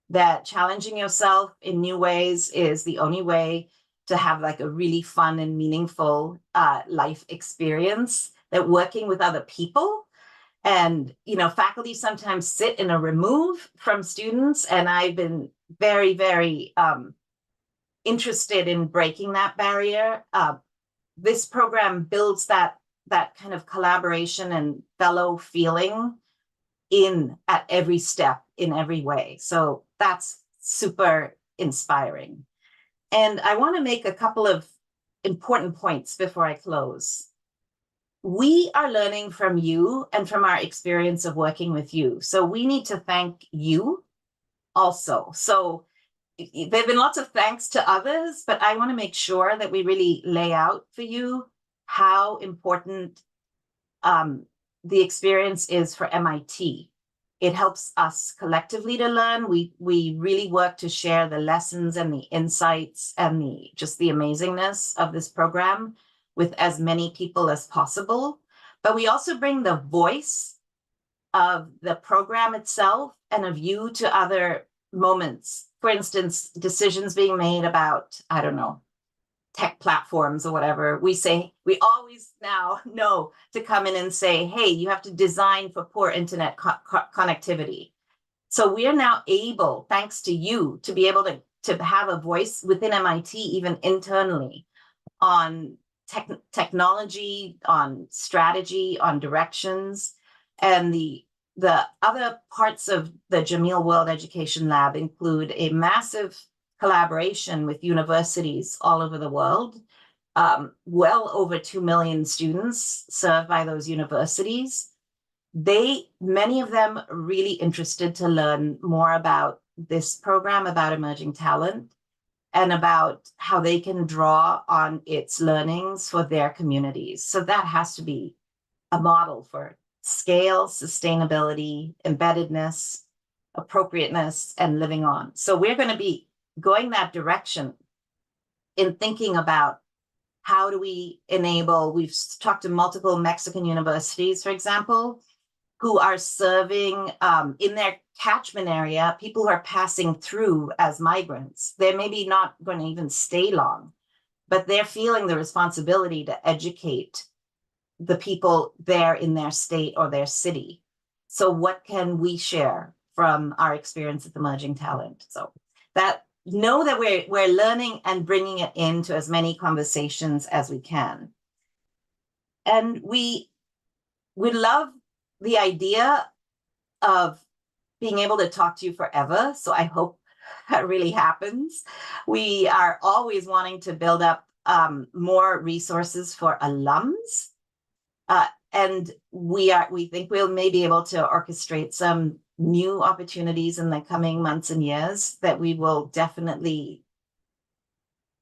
That challenging yourself in new ways is the only way to have like a really fun and meaningful life experience. That working with other people, and faculty sometimes sit in a remove from students, and I've been very interested in breaking that barrier. This program builds that kind of collaboration and fellow feeling at every step, in every way. So that's super inspiring. And I want to make a couple of important points before I close. We are learning from you and from our experience of working with you. So we need to thank you also. So there have been lots of thanks to others, but I want to make sure that we really lay out for you how important the experience is for MIT. It helps us collectively to learn. We really work to share the lessons and the insights and just the amazingness of this program with as many people as possible. But we also bring the voice of the program itself and of you to other moments. For instance, decisions being made about, I don't know, tech platforms or whatever. We always now know to come in and say, hey, you have to design for poor internet connectivity. So we are now able, thanks to you, to be able to have a voice within MIT, even internally, on technology, on strategy, on directions. And the other parts of the Jameel World Education Lab include a massive collaboration with universities all over the world. Well over 2 million students served by those universities. Many of them are really interested to learn more about this program, about emerging talent, and about how they can draw on its learnings for their communities. So that has to be a model for scale, sustainability, embeddedness, appropriateness, and living on. So we're going to be going that direction in thinking about how do we enable, we've talked to multiple Mexican universities, for example, who are serving in their catchment area, people who are passing through as migrants. They're maybe not going to even stay long, but they're feeling the responsibility to educate the people there in their state or their city. So what can we share from our experience with emerging talent? So that know that we're learning and bringing it into as many conversations as we can. And we love the idea of being able to talk to you forever. So I hope that really happens. We are always wanting to build up more resources for alums. And we think we'll maybe be able to orchestrate some new opportunities in the coming months and years that we will definitely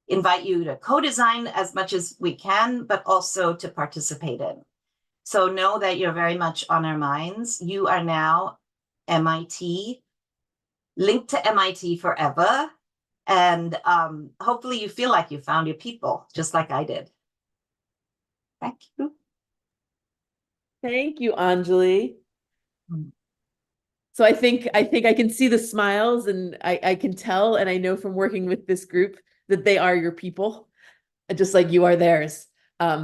invite you to co-design as much as we can, but also to participate in. So know that you're very much on our minds. You are now MIT, linked to MIT forever. And hopefully you feel like you found your people, just like I did. Thank you. Thank you, Anjali. So I think I can see the smiles, and I can tell, and I know from working with this group that they are your people, just like you are theirs.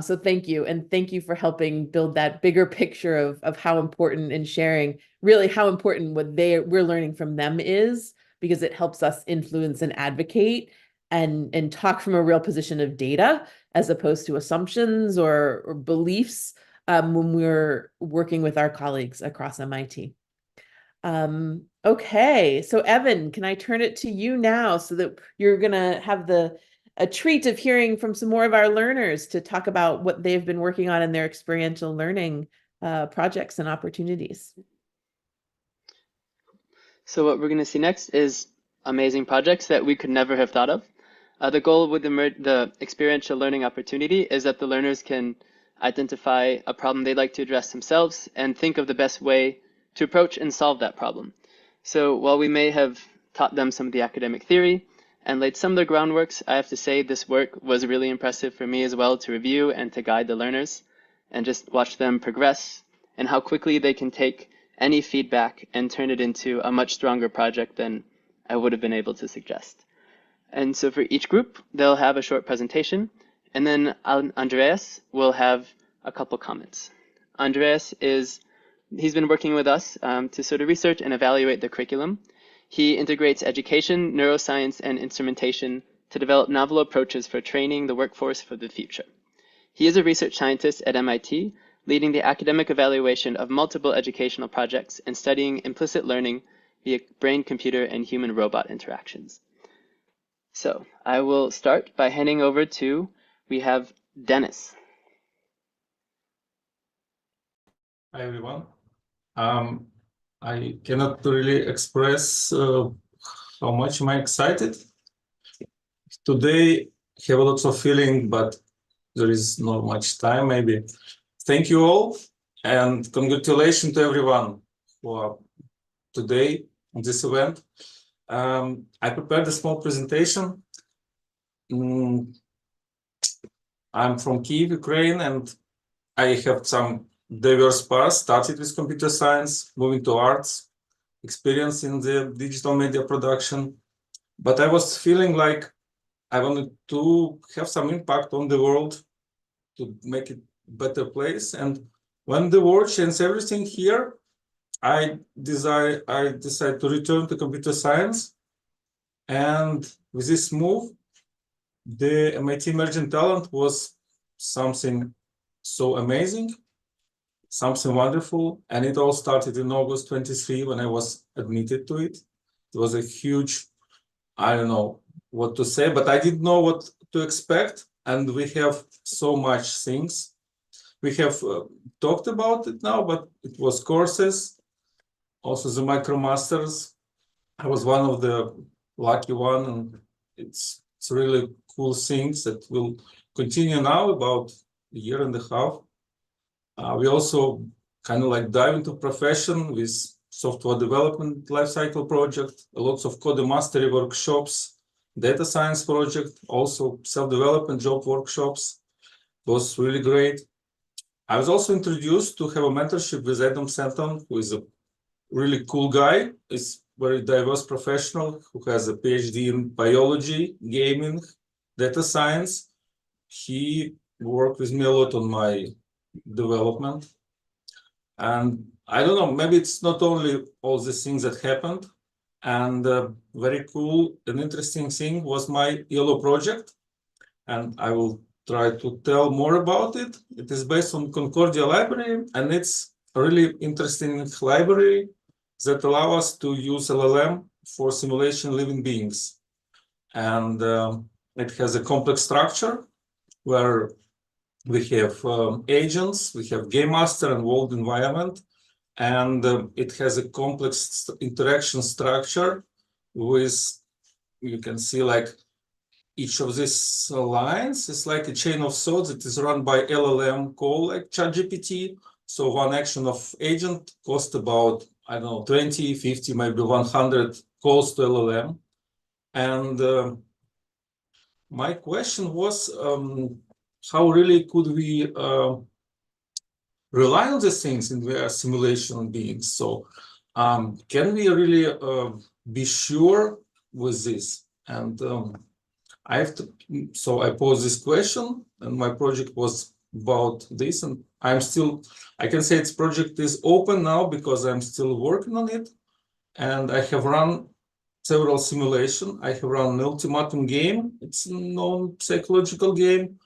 So thank you. And thank you for helping build that bigger picture of how important and sharing really how important what we're learning from them is, because it helps us influence and advocate and talk from a real position of data as opposed to assumptions or beliefs when we're working with our colleagues across MIT. Okay, so Evan, can I turn it to you now so that you're gonna have a treat of hearing from some more of our learners to talk about what they've been working on in their experiential learning projects and opportunities. So what we're going to see next is amazing projects that we could never have thought of. The goal with the experiential learning opportunity is that the learners can identify a problem they'd like to address themselves and think of the best way to approach and solve that problem. So while we may have taught them some of the academic theory and laid some of the groundworks, I have to say this work was really impressive for me as well to review and to guide the learners and just watch them progress and how quickly they can take any feedback and turn it into a much stronger project than I would have been able to suggest. And so for each group, they'll have a short presentation, and then Andreas will have a couple comments. Andreas he's been working with us to sort of research and evaluate the curriculum. He integrates education, neuroscience, and instrumentation to develop novel approaches for training the workforce for the future. He is a research scientist at MIT, leading the academic evaluation of multiple educational projects and studying implicit learning via brain-computer and human-robot interactions. So I will start by handing over we have Dennis. Hi, everyone. I cannot really express how much am I excited. Today, I have lots of feeling, but there is not much time, maybe. Thank you all, and congratulations to everyone for today on this event. I prepared a small presentation. I'm from Kyiv, Ukraine, and I have some diverse past, started with computer science, moving to arts, experience in the digital media production, but I was feeling like I wanted to have some impact on the world to make it a better place. And when the world changed everything here, I decided to return to computer science. And with this move, the MIT Emerging Talent was something so amazing, something wonderful. And it all started in August 23 when I was admitted to it. It was a huge, I don't know what to say, but I didn't know what to expect. And we have so much things. We have talked about it now, but it was courses, also the MicroMasters. I was one of the lucky one, and it's really cool things that will continue now about a year and a half. We also kind of like dive into profession with software development lifecycle project, lots of code mastery workshops, data science project, also self-development job workshops. It was really great. I was also introduced to have a mentorship with Adam Santon, who is a really cool guy. He's very diverse professional who has a PhD in biology, gaming, data science. He worked with me a lot on my development. And I don't know, maybe it's not only all the things that happened. And very cool and interesting thing was my yellow project. And I will try to tell more about it. It is based on Concordia library, and it's a really interesting library that allow us to use LLM for simulation living beings. And it has a complex structure where we have agents, we have game master and world environment, and it has a complex interaction structure with, you can see like each of these lines is like a chain of thoughts that is run by LLM call like ChatGPT. So one action of agent costs about, I don't know, 20, 50, maybe 100 calls to LLM. And my question was, how really could we rely on these things in their simulation beings? So can we really be sure with this? And I have to, so I posed this question, and my project was about this, and I'm still, I can say its project is open now because I'm still working on it, and I have run several simulations. I have run an ultimatum game. It's a non-psychological game.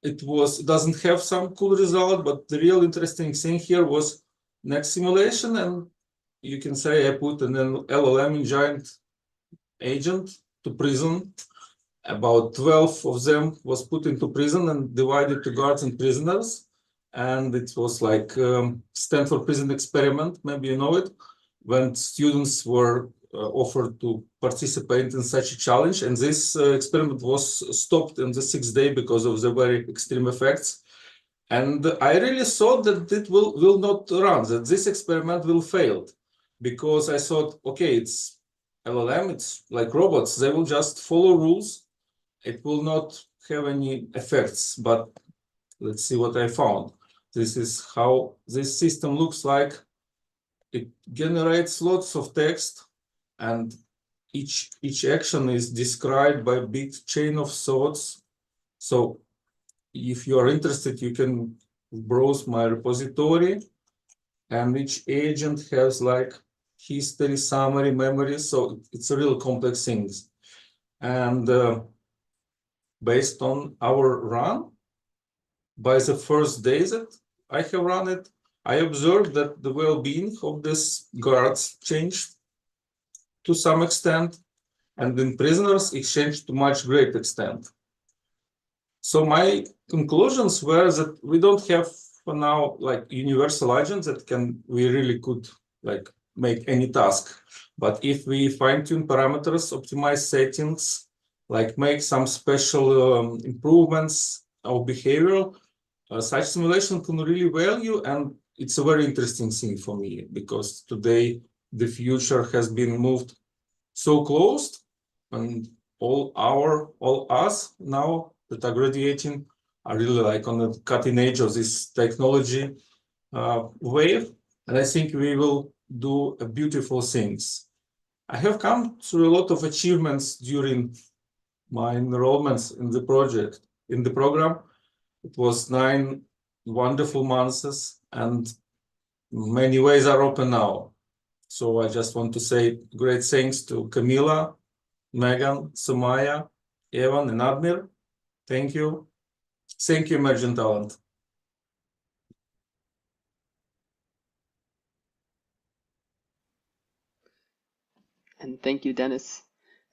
It doesn't have some cool result, but the real interesting thing here was next simulation, and you can say I put an LLM giant agent to prison. About 12 of them was put into prison and divided to guards and prisoners. And it was like Stanford prison experiment, maybe you know it, when students were offered to participate in such a challenge. And this experiment was stopped on the 6th day because of the very extreme effects. And I really thought that it will not run, that this experiment will fail. Because I thought, okay, it's LLM, it's like robots, they will just follow rules. It will not have any effects, but let's see what I found. This is how this system looks like. It generates lots of text, and each action is described by a big chain of thoughts. So if you are interested, you can browse my repository, and each agent has like history, summary, memory. So it's a real complex thing. And based on our run, by the first day that I have run it, I observed that the well-being of these guards changed to some extent, and in prisoners it changed to much great extent. So my conclusions were that we don't have for now like universal agents that we really could like make any task. But if we fine-tune parameters, optimize settings, like make some special improvements of behavior, such simulation can really value, and it's a very interesting thing for me because today the future has been moved so close, and all us now that are graduating are really like on the cutting edge of this technology wave, and I think we will do beautiful things. I have come through a lot of achievements during my enrollments in the project, in the program. It was 9 wonderful months, and many ways are open now. So I just want to say great thanks to Camila, Megan, Sumaya, Evan, and Admir. Thank you. Thank you, Emerging Talent. And thank you, Dennis.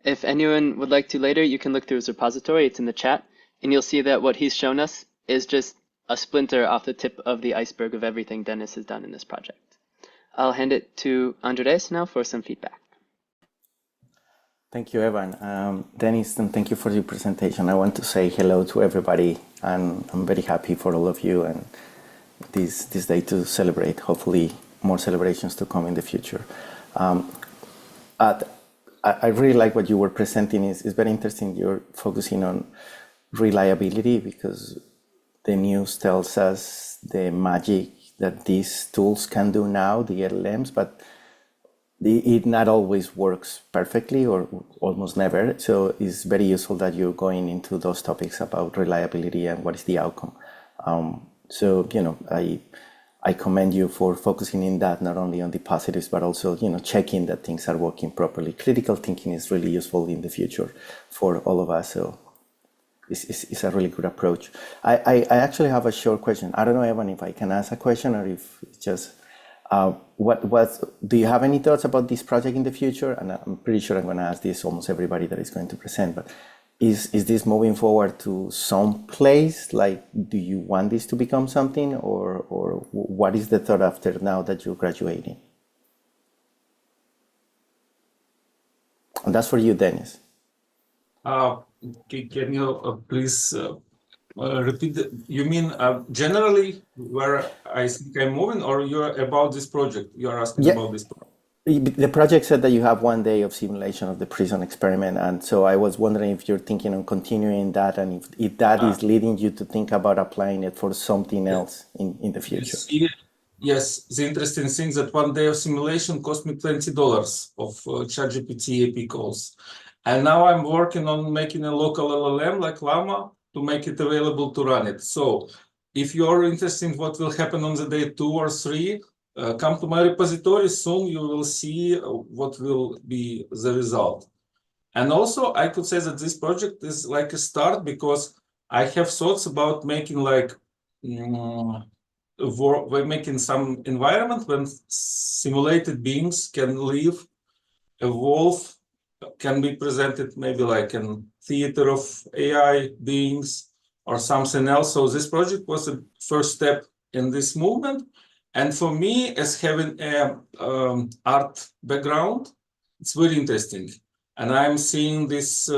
If anyone would like to later, you can look through his repository. It's in the chat, and you'll see that what he's shown us is just a splinter off the tip of the iceberg of everything Dennis has done in this project. I'll hand it to Andres now for some feedback. Thank you, Evan. Dennis, and thank you for your presentation. I want to say hello to everybody, and I'm very happy for all of you and this day to celebrate. Hopefully, more celebrations to come in the future. I really like what you were presenting. It's very interesting. You're focusing on reliability because the news tells us the magic that these tools can do now, the LLMs, but it not always works perfectly or almost never. So it's very useful that you're going into those topics about reliability and what is the outcome. So, you know, I commend you for focusing in that, not only on the positives, but also, you know, checking that things are working properly. Critical thinking is really useful in the future for all of us. So it's a really good approach. I actually have a short question. I don't know, Evan, if I can ask a question or if it's just, do you have any thoughts about this project in the future? And I'm pretty sure I'm going to ask this almost everybody that is going to present, but is this moving forward to some place? Like, do you want this to become something, or what is the thought after now that you're graduating? And that's for you, Dennis. Can you please repeat? You mean generally where I think I'm moving, or you're about this project? You are asking about this project. The project said that you have 1 day of simulation of the prison experiment, and so I was wondering if you're thinking on continuing that, and if that is leading you to think about applying it for something else in the future. Yes, the interesting thing is that 1 day of simulation cost me $20 of ChatGPT AP calls. And now I'm working on making a local LLM like Llama to make it available to run it. So if you're interested in what will happen on the day 2 or 3, come to my repository soon. You will see what will be the result. And also, I could say that this project is like a start because I have thoughts about making like we're making some environment when simulated beings can live, evolve, can be presented maybe like in theater of AI beings or something else. So this project was a first step in this movement. And for me, as having a art background, it's very interesting. And I'm seeing this,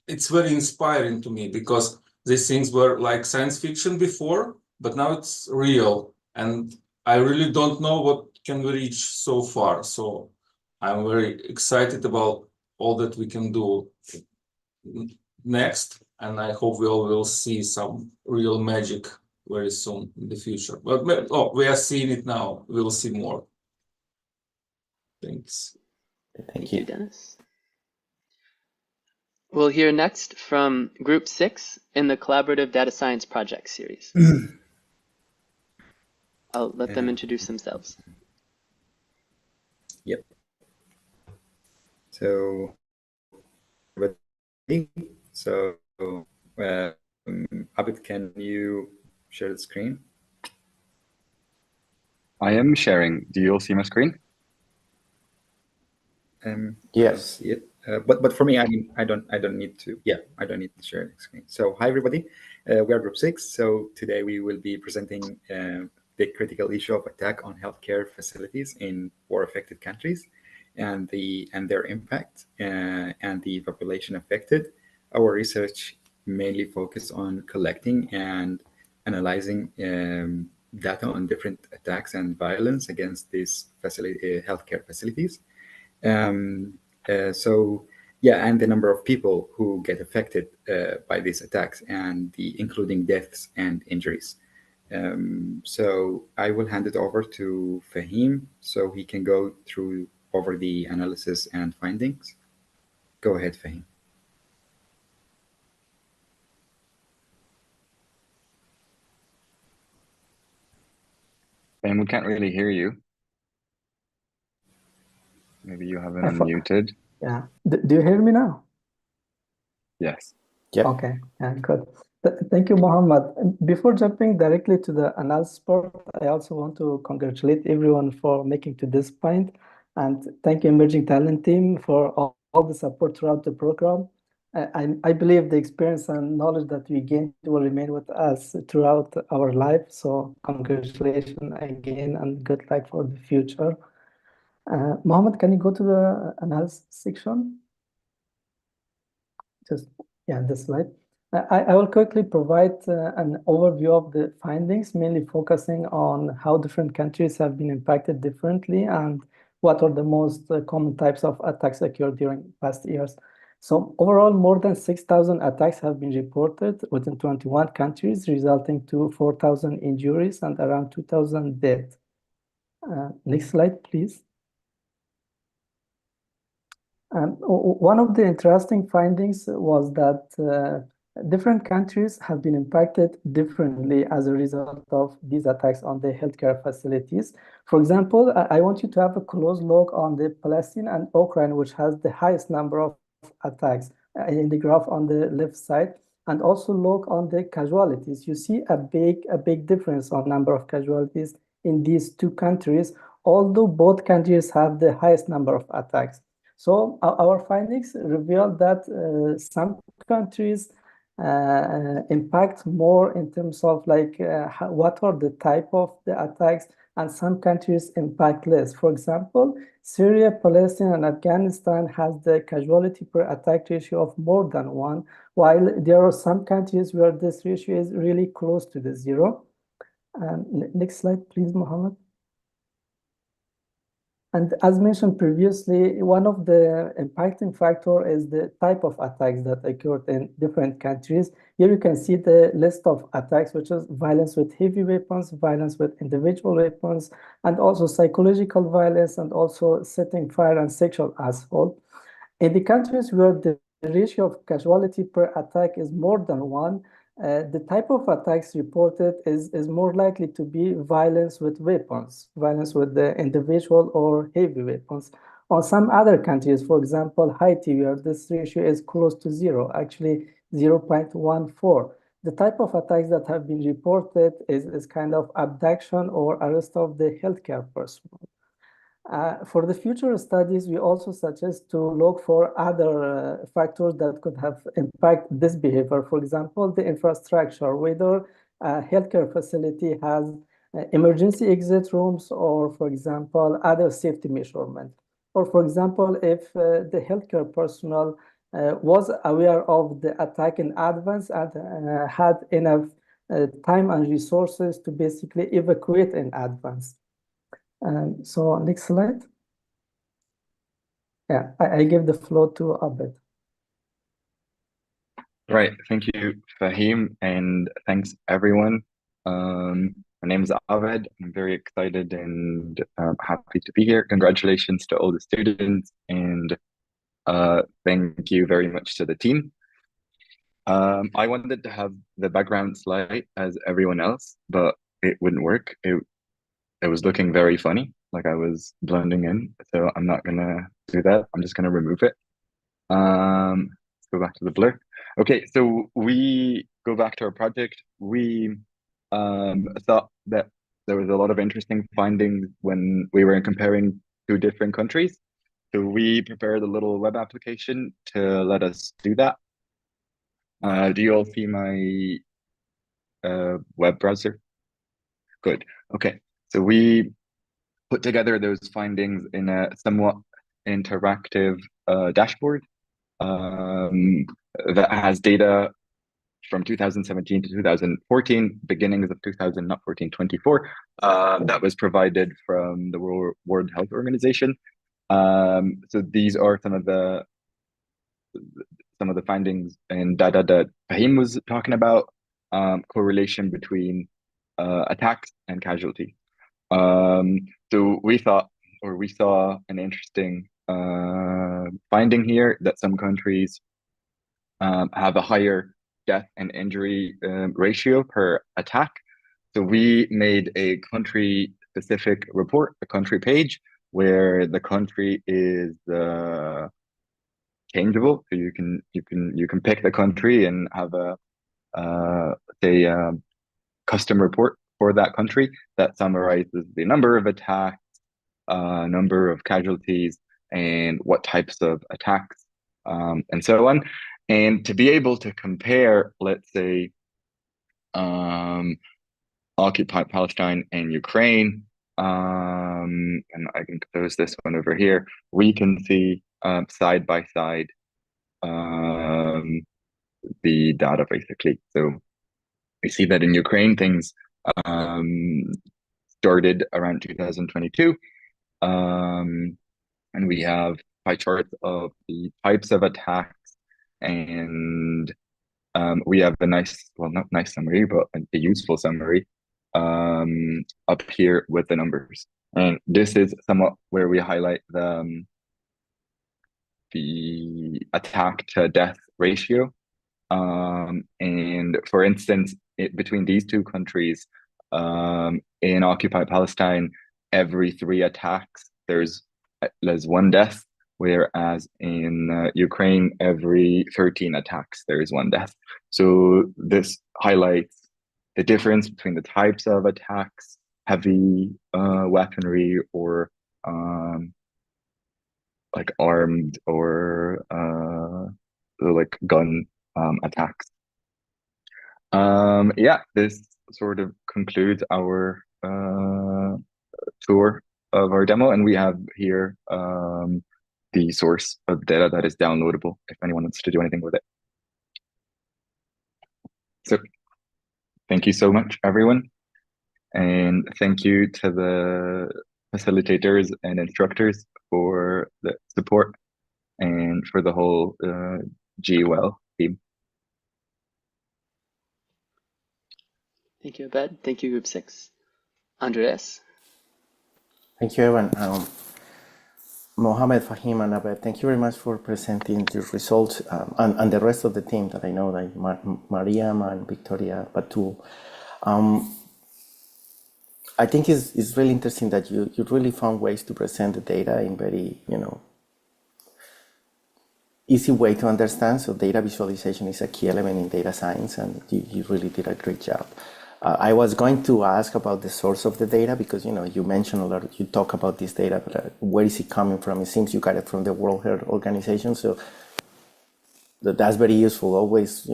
it's very inspiring to me because these things were like science fiction before, but now it's real. And I really don't know what can we reach so far. So I'm very excited about all that we can do next. And I hope we all will see some real magic very soon in the future. But we are seeing it now. We'll see more. Thanks. Thank you, Dennis. We'll hear next from Group 6 in the Collaborative Data Science Project series. I'll let them introduce themselves. Yep. So, Abid, can you share the screen? I am sharing. Do you all see my screen? Yes. But for me, I don't need to. Yeah, I don't need to share the screen. So hi everybody, we are Group 6. So today we will be presenting the critical issue of attack on healthcare facilities in war-affected countries, and their impact and the population affected. Our research mainly focused on collecting and analyzing data on different attacks and violence against these healthcare facilities. So yeah, and the number of people who get affected by these attacks, and including deaths and injuries. So I will hand it over to Fahim so he can go through over the analysis and findings. Go ahead, Fahim. Fahim, we can't really hear you. Maybe you have it unmuted. Yeah. Do you hear me now? Yes. Yep. Okay. Yeah, good. Thank you, Mohammed. Before jumping directly to the analysis part, I also want to congratulate everyone for making to this point, and thank you, Emerging Talent team, for all the support throughout the program. I believe the experience and knowledge that we gained will remain with us throughout our life. So congratulations again, and good luck for the future. Mohammed, can you go to the analysis section? Just, yeah, this slide. I will quickly provide an overview of the findings, mainly focusing on how different countries have been impacted differently and what are the most common types of attacks occurred during past years. So overall, more than 6,000 attacks have been reported within 21 countries, resulting to 4,000 injuries and around 2,000 deaths. Next slide, please. One of the interesting findings was that different countries have been impacted differently as a result of these attacks on the healthcare facilities. For example, I want you to have a close look on the Palestine and Ukraine, which has the highest number of attacks in the graph on the left side, and also look on the casualties. You see a big difference on number of casualties in these two countries, although both countries have the highest number of attacks. So our findings reveal that some countries impact more in terms of like what are the type of the attacks, and some countries impact less. For example, Syria, Palestine, and Afghanistan has the casualty per attack ratio of more than 1, while there are some countries where this ratio is really close to the 0. Next slide, please, Mohammed. And as mentioned previously, one of the impacting factor is the type of attacks that occurred in different countries. Here you can see the list of attacks, which is violence with heavy weapons, violence with individual weapons, and also psychological violence, and also setting fire and sexual assault. In the countries where the ratio of casualty per attack is more than 1, the type of attacks reported is more likely to be violence with weapons, violence with the individual or heavy weapons. On some other countries, for example, Haiti, where this ratio is close to 0, actually 0.14. The type of attacks that have been reported is kind of abduction or arrest of the healthcare personnel. For the future studies, we also suggest to look for other factors that could have impact this behavior. For example, the infrastructure, whether a healthcare facility has emergency exit rooms, or for example, other safety measurements. Or for example, if the healthcare personnel was aware of the attack in advance and had enough time and resources to basically evacuate in advance. So next slide. Yeah, I give the floor to Abed. Right. Thank you, Fahim, and thanks everyone. My name is Aved. I'm very excited and happy to be here. Congratulations to all the students, and thank you very much to the team. I wanted to have the background slide as everyone else, but it wouldn't work. It was looking very funny, like I was blending in. So I'm not gonna do that. I'm just gonna remove it. Let's go back to the blur. Okay, so we go back to our project. We thought that there was a lot of interesting findings when we were comparing two different countries. So we prepared a little web application to let us do that. Do you all see my web browser? Good. Okay. So we put together those findings in a somewhat interactive dashboard that has data from 2017 to 2014, beginnings of 2014, 24, that was provided from the World Health Organization. So these are some of the findings and data that Fahim was talking about, correlation between attacks and casualties. So we saw an interesting finding here that some countries have a higher death and injury ratio per attack. So we made a country-specific report, a country page, where the country is changeable. So you can pick the country and have a custom report for that country that summarizes the number of attacks, number of casualties, and what types of attacks, and so on. And to be able to compare, let's say, occupied Palestine and Ukraine, and I can close this one over here, we can see side by side the data basically. So we see that in Ukraine, things started around 2022. And we have pie charts of the types of attacks, and we have a nice, well, not nice summary, but a useful summary up here with the numbers. And this is somewhat where we highlight the attack to death ratio. And for instance, between these two countries, in occupied Palestine, every 3 attacks, there's one death, whereas in Ukraine, every 13 attacks, there is 1 death. So this highlights the difference between the types of attacks, heavy weaponry, or like armed or like gun attacks. Yeah, this sort of concludes our tour of our demo, and we have here the source of data that is downloadable if anyone wants to do anything with it. So thank you so much, everyone, and thank you to the facilitators and instructors for the support and for the whole GWell team. Thank you, Abed. Thank you, Group 6. Andreas? Thank you, everyone. Mohammed, Fahim, and Abed, thank you very much for presenting your results, and the rest of the team that I know, like Mariam and Victoria Batul. I think it's really interesting that you really found ways to present the data in very, easy way to understand. So data visualization is a key element in data science, and you really did a great job. I was going to ask about the source of the data because, you mentioned a lot, you talk about this data, but where is it coming from? It seems you got it from the World Health Organization. So that's very useful. Always,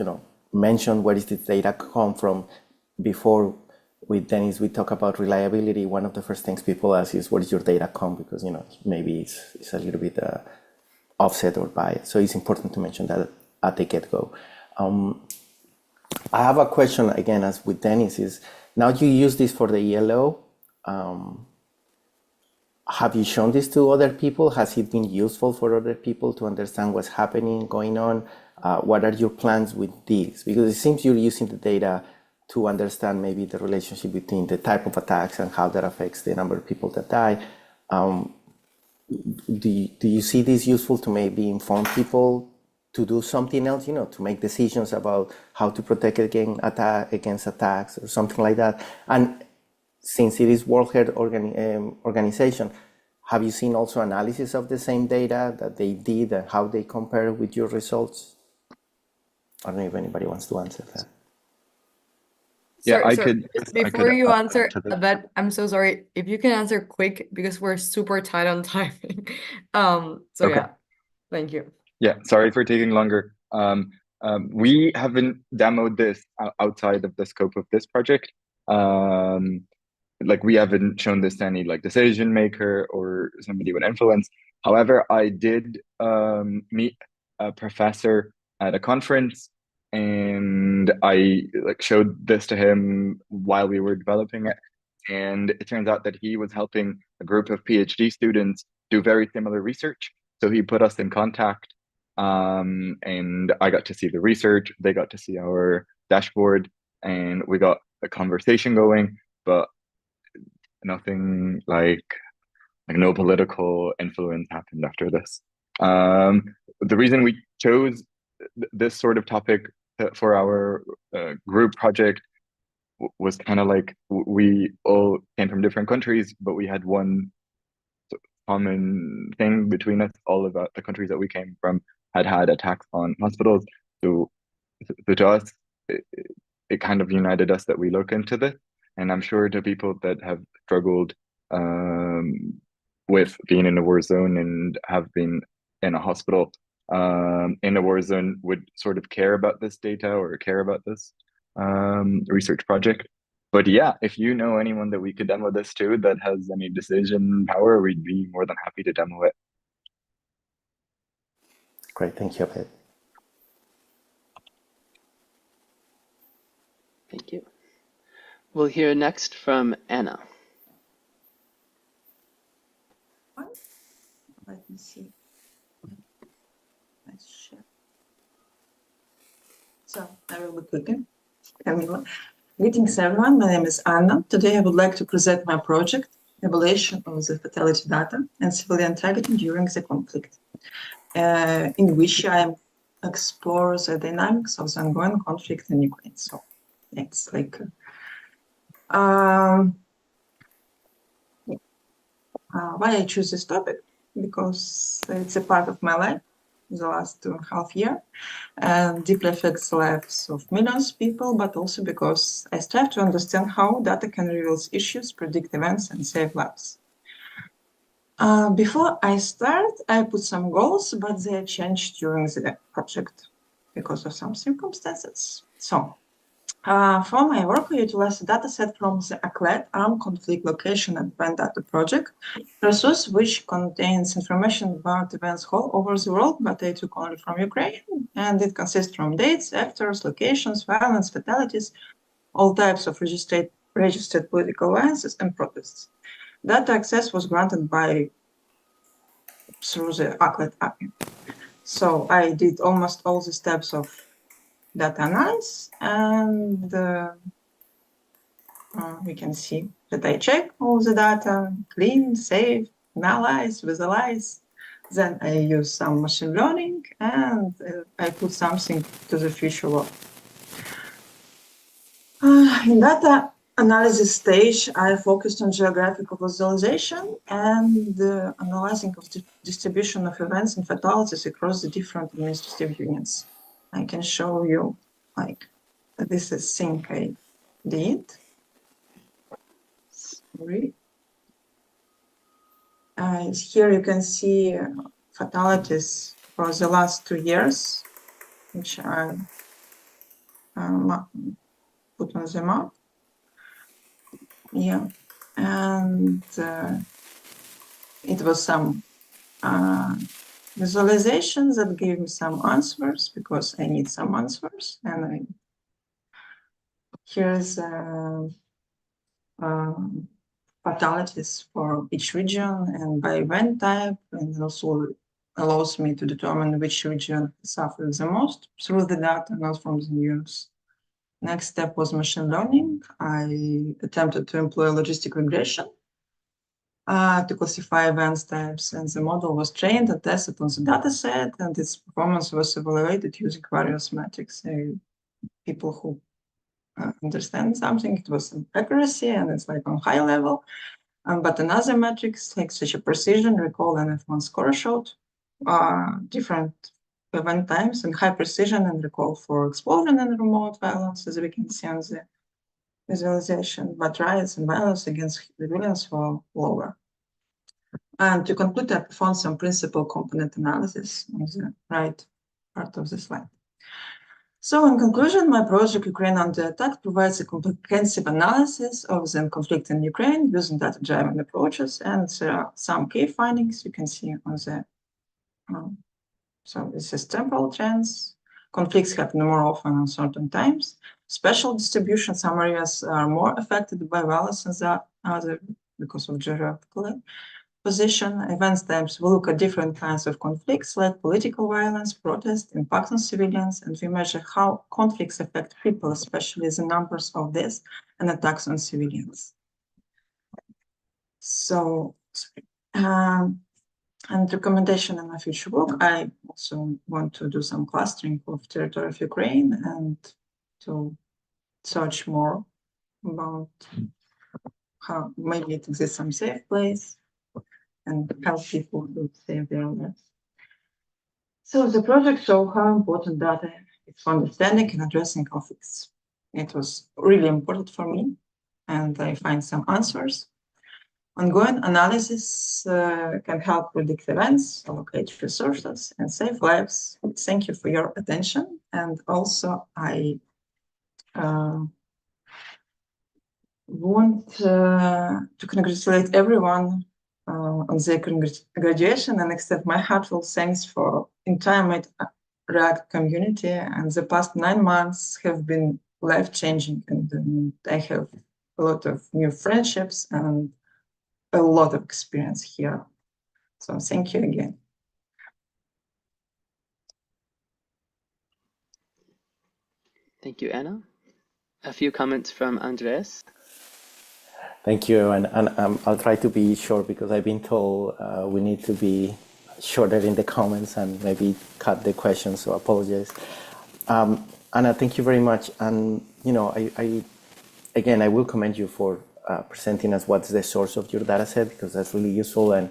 mention where is this data come from. Before with Dennis, we talk about reliability. One of the first things people ask is, where does your data come? Because, maybe it's a little bit offset or bias. So it's important to mention that at the get-go. I have a question again, as with Dennis, is now you use this for the ELO. Have you shown this to other people? Has it been useful for other people to understand what's happening, going on? What are your plans with this? Because it seems you're using the data to understand maybe the relationship between the type of attacks and how that affects the number of people that die. Do you see this useful to maybe inform people to do something else, to make decisions about how to protect against attacks or something like that? And since it is World Health Organization, have you seen also analysis of the same data that they did and how they compare with your results? I don't know if anybody wants to answer that. Yeah, Sorry, I sorry. could. Before you answer, to this. Abed, I'm so sorry. If you can answer quick because we're super tight on timing. So Okay. yeah, thank you. Yeah, sorry for taking longer. We haven't demoed this outside of the scope of this project. Like we haven't shown this to any decision maker or somebody with influence. However, I did meet a professor at a conference, and I showed this to him while we were developing it. And it turns out that he was helping a group of PhD students do very similar research. So he put us in contact, and I got to see the research. They got to see our dashboard, and we got a conversation going, but nothing like no political influence happened after this. The reason we chose this sort of topic for our group project was kind of like we all came from different countries, but we had one common thing between us. All of the countries that we came from had attacks on hospitals. So to us, it kind of united us that we look into this. And I'm sure the people that have struggled with being in a war zone and have been in a hospital in a war zone would sort of care about this data or care about this research project. But yeah, if you know anyone that we could demo this to that has any decision power, we'd be more than happy to demo it. Great, thank you, Abed. Thank you. We'll hear next from Anna. Let me see. Let's share. So I will be clicking. Greetings, everyone. My name is Anna. Today I would like to present my project, Evaluation of the Fatality Data and Civilian Targeting During the Conflict, in which I explore the dynamics of the ongoing conflict in Ukraine. So it's like why I choose this topic, because it's a part of my life the last 2.5 years and deeply affects the lives of millions of people, but also because I strive to understand how data can reveal issues, predict events, and save lives. Before I start, I put some goals, but they changed during the project because of some circumstances. So for my work, I utilize a dataset from the ACLED Armed Conflict Location and Event Data Project, resource which contains information about events all over the world, but I took only from Ukraine, and it consists from dates, actors, locations, violence, fatalities, all types of registered political alliances and protests. Data access was granted through the ACLED API. So I did almost all the steps of data analysis, and we can see that I check all the data, clean, save, analyze, visualize. Then I use some machine learning, and I put something to the future world. In data analysis stage, I focused on geographical visualization and analyzing of the distribution of events and fatalities across the different administrative units. I can show you, like, this is thing I did. Sorry. Here you can see fatalities for the last 2 years, which I put on the map. Yeah, and it was some visualizations that gave me some answers, because I need some answers. And here's fatalities for each region and by event type, and also allows me to determine which region suffers the most through the data, not from the news. Next step was machine learning. I attempted to employ logistic regression to classify events types, and the model was trained and tested on the data set, and its performance was evaluated using various metrics. People who understand something, it was accuracy, and it's like on high level. But another metrics, like such a precision, recall, and F1 score showed different event times and high precision and recall for explosion and remote violence, as we can see on the visualization, but riots and violence against civilians were lower. And to conclude, I performed some principal component analysis on the right part of the slide. So in conclusion, my project Ukraine Under Attack provides a comprehensive analysis of the conflict in Ukraine using data-driven approaches, and there are some key findings you can see on the so this is temporal trends. Conflicts happen more often on certain times. Special distribution, some areas are more affected by violence than other because of geographical position, advanced tabs, we look at different kinds of conflicts like political violence, protest, impact on civilians, and we measure how conflicts affect people, especially the numbers of deaths and attacks on civilians. So, and recommendation in my future book, I also want to do some clustering of territory of Ukraine and to search more about how maybe it exists some safe place and help people to save their lives. So the project showed how important data is for understanding and addressing conflicts. It was really important for me, and I find some answers. Ongoing analysis can help predict events, allocate resources, and save lives. Thank you for your attention. And also, I want to congratulate everyone on their graduation and extend my heartfelt thanks for entire React community. And the past 9 months have been life-changing, and I have a lot of new friendships and a lot of experience here. So thank you again. Thank you, Anna. A few comments from Andres. Thank you, and I'll try to be short because I've been told we need to be shorter in the comments and maybe cut the questions, so I apologize. Anna, thank you very much. And, you know, I will commend you for presenting us what's the source of your data set, because that's really useful. And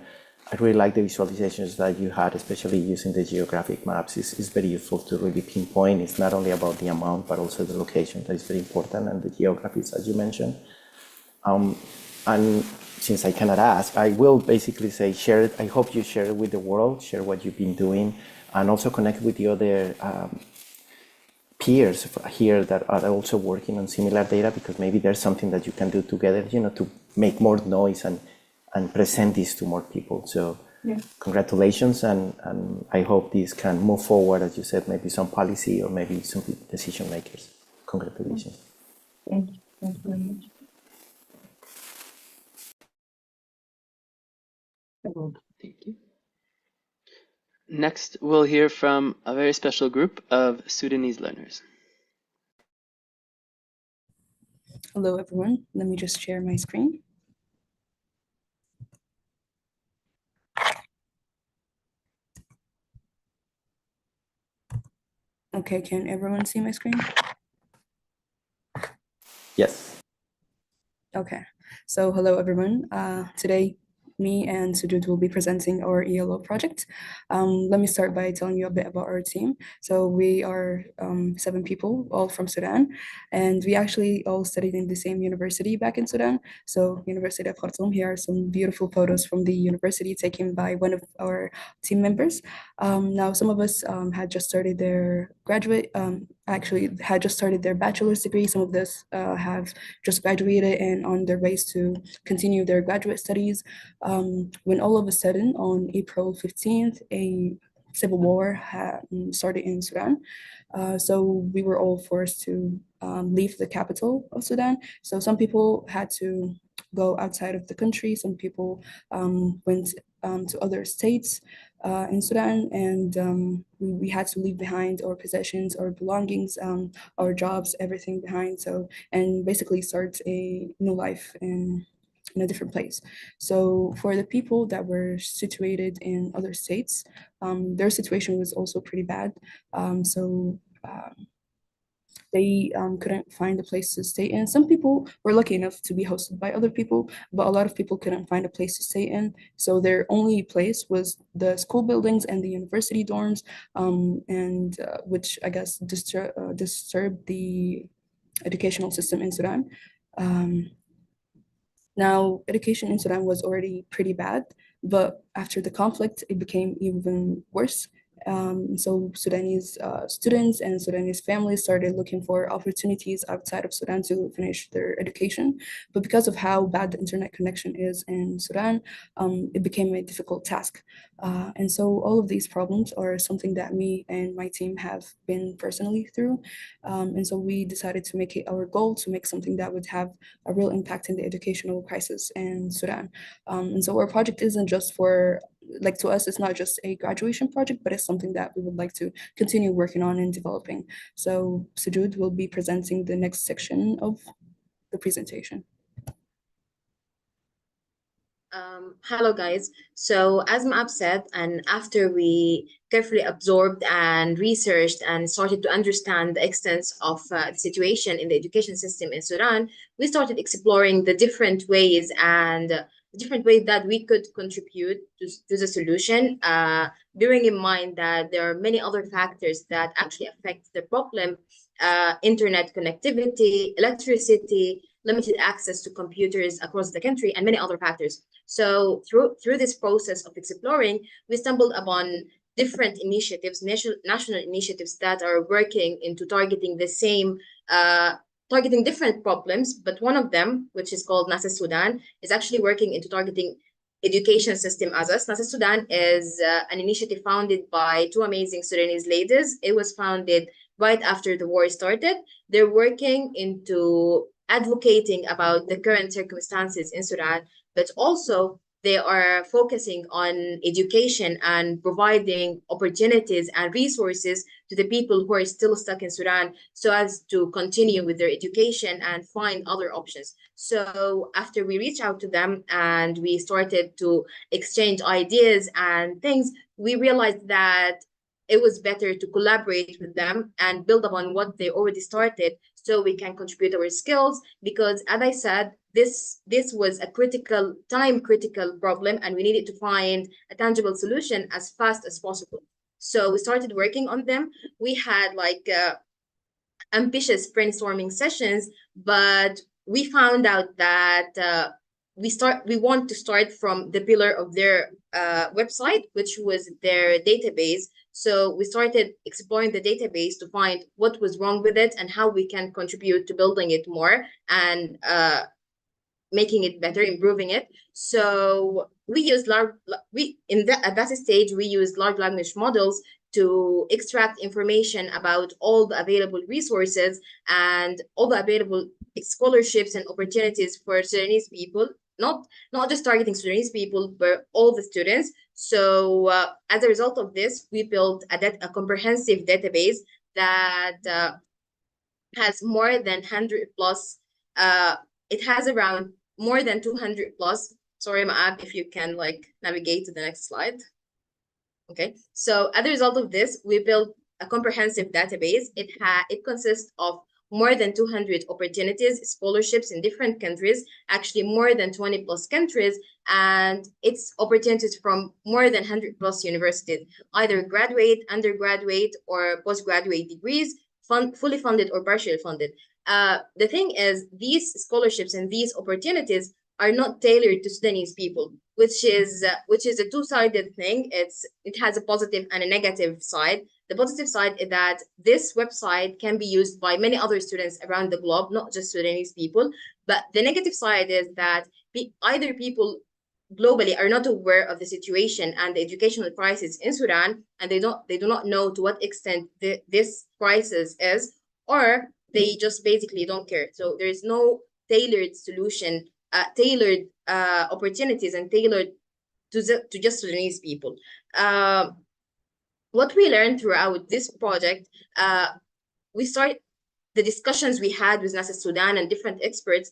I really like the visualizations that you had, especially using the geographic maps. It's very useful to really pinpoint. It's not only about the amount, but also the location that is very important, and the geographies, as you mentioned. And since I cannot ask, I will basically say share it. I hope you share it with the world, share what you've been doing, and also connect with the other peers here that are also working on similar data, because maybe there's something that you can do together, you know, to make more noise and present this to more people. So yeah. Congratulations, and I hope this can move forward, as you said, maybe some policy or maybe some decision makers. Congratulations. Thank you. Thank you very much. Thank you. Next, we'll hear from a very special group of Sudanese learners. Hello, everyone. Let me just share my screen. Okay, can everyone see my screen? Yes. Okay, so hello, everyone. Today, me and Sujud will be presenting our ELO project. Let me start by telling you a bit about our team. So we are 7 people, all from Sudan, and we actually all studied in the same university back in Sudan. So University of Khartoum. Here are some beautiful photos from the university taken by one of our team members. Now, some of us had just started their bachelor's degree. Some of us have just graduated and on their ways to continue their graduate studies. When all of a sudden, on April 15th, a civil war started in Sudan. So we were all forced to leave the capital of Sudan. So some people had to go outside of the country. Some people went to other states in Sudan, and we had to leave behind our possessions, our belongings, our jobs, everything behind. So, and basically start a new life in a different place. So for the people that were situated in other states, their situation was also pretty bad. They couldn't find a place to stay in. Some people were lucky enough to be hosted by other people, but a lot of people couldn't find a place to stay in. So their only place was the school buildings and the university dorms, which I guess disturbed the educational system in Sudan. Now, education in Sudan was already pretty bad, but after the conflict, it became even worse. So Sudanese students and Sudanese families started looking for opportunities outside of Sudan to finish their education. But because of how bad the internet connection is in Sudan, it became a difficult task. And so all of these problems are something that me and my team have been personally through. And so we decided to make it our goal to make something that would have a real impact in the educational crisis in Sudan. And so our project isn't just for, like, to us, it's not just a graduation project, but it's something that we would like to continue working on and developing. So Sujud will be presenting the next section of the presentation. Hello guys. So as Maab said, and after we carefully absorbed and researched and started to understand the extent of the situation in the education system in Sudan, we started exploring the different ways and different ways that we could contribute to the solution, bearing in mind that there are many other factors that actually affect the problem: internet connectivity, electricity, limited access to computers across the country, and many other factors. So through this process of exploring, we stumbled upon different initiatives, national initiatives that are working into targeting the same, targeting different problems. But one of them, which is called NASA Sudan, is actually working into targeting education system as us. NASA Sudan is an initiative founded by two amazing Sudanese ladies. It was founded right after the war started. They're working into advocating about the current circumstances in Sudan, but also they are focusing on education and providing opportunities and resources to the people who are still stuck in Sudan so as to continue with their education and find other options. So after we reached out to them and we started to exchange ideas and things, we realized that it was better to collaborate with them and build upon what they already started so we can contribute our skills, because as I said, this was a critical problem and we needed to find a tangible solution as fast as possible. So we started working on them. We had like ambitious brainstorming sessions, but we found out that we want to start from the pillar of their website, which was their database. So we started exploring the database to find what was wrong with it and how we can contribute to building it more and making it better, improving it. So we used at that stage we used large language models to extract information about all the available resources and all the available scholarships and opportunities for Sudanese people, not just targeting Sudanese people, but all the students. So as a result of this, we built a comprehensive database that has more than 100 plus. It has around more than 200 plus. Sorry, Maab, if you can like navigate to the next slide. Okay, so as a result of this, we built a comprehensive database. It consists of more than 200 opportunities, scholarships in different countries, actually more than 20 plus countries, and it's opportunities from more than 100 plus universities, either graduate, undergraduate, or postgraduate degrees, fully funded or partially funded. The thing is, these scholarships and these opportunities are not tailored to Sudanese people, which is a two-sided thing. It has a positive and a negative side. The positive side is that this website can be used by many other students around the globe, not just Sudanese people. But the negative side is that either people globally are not aware of the situation and the educational crisis in Sudan, and they do not know to what extent this crisis is, or they just basically don't care. So there is no tailored solution, tailored opportunities, and tailored to just Sudanese people. What we learned throughout this project, the discussions we had with NASA Sudan and different experts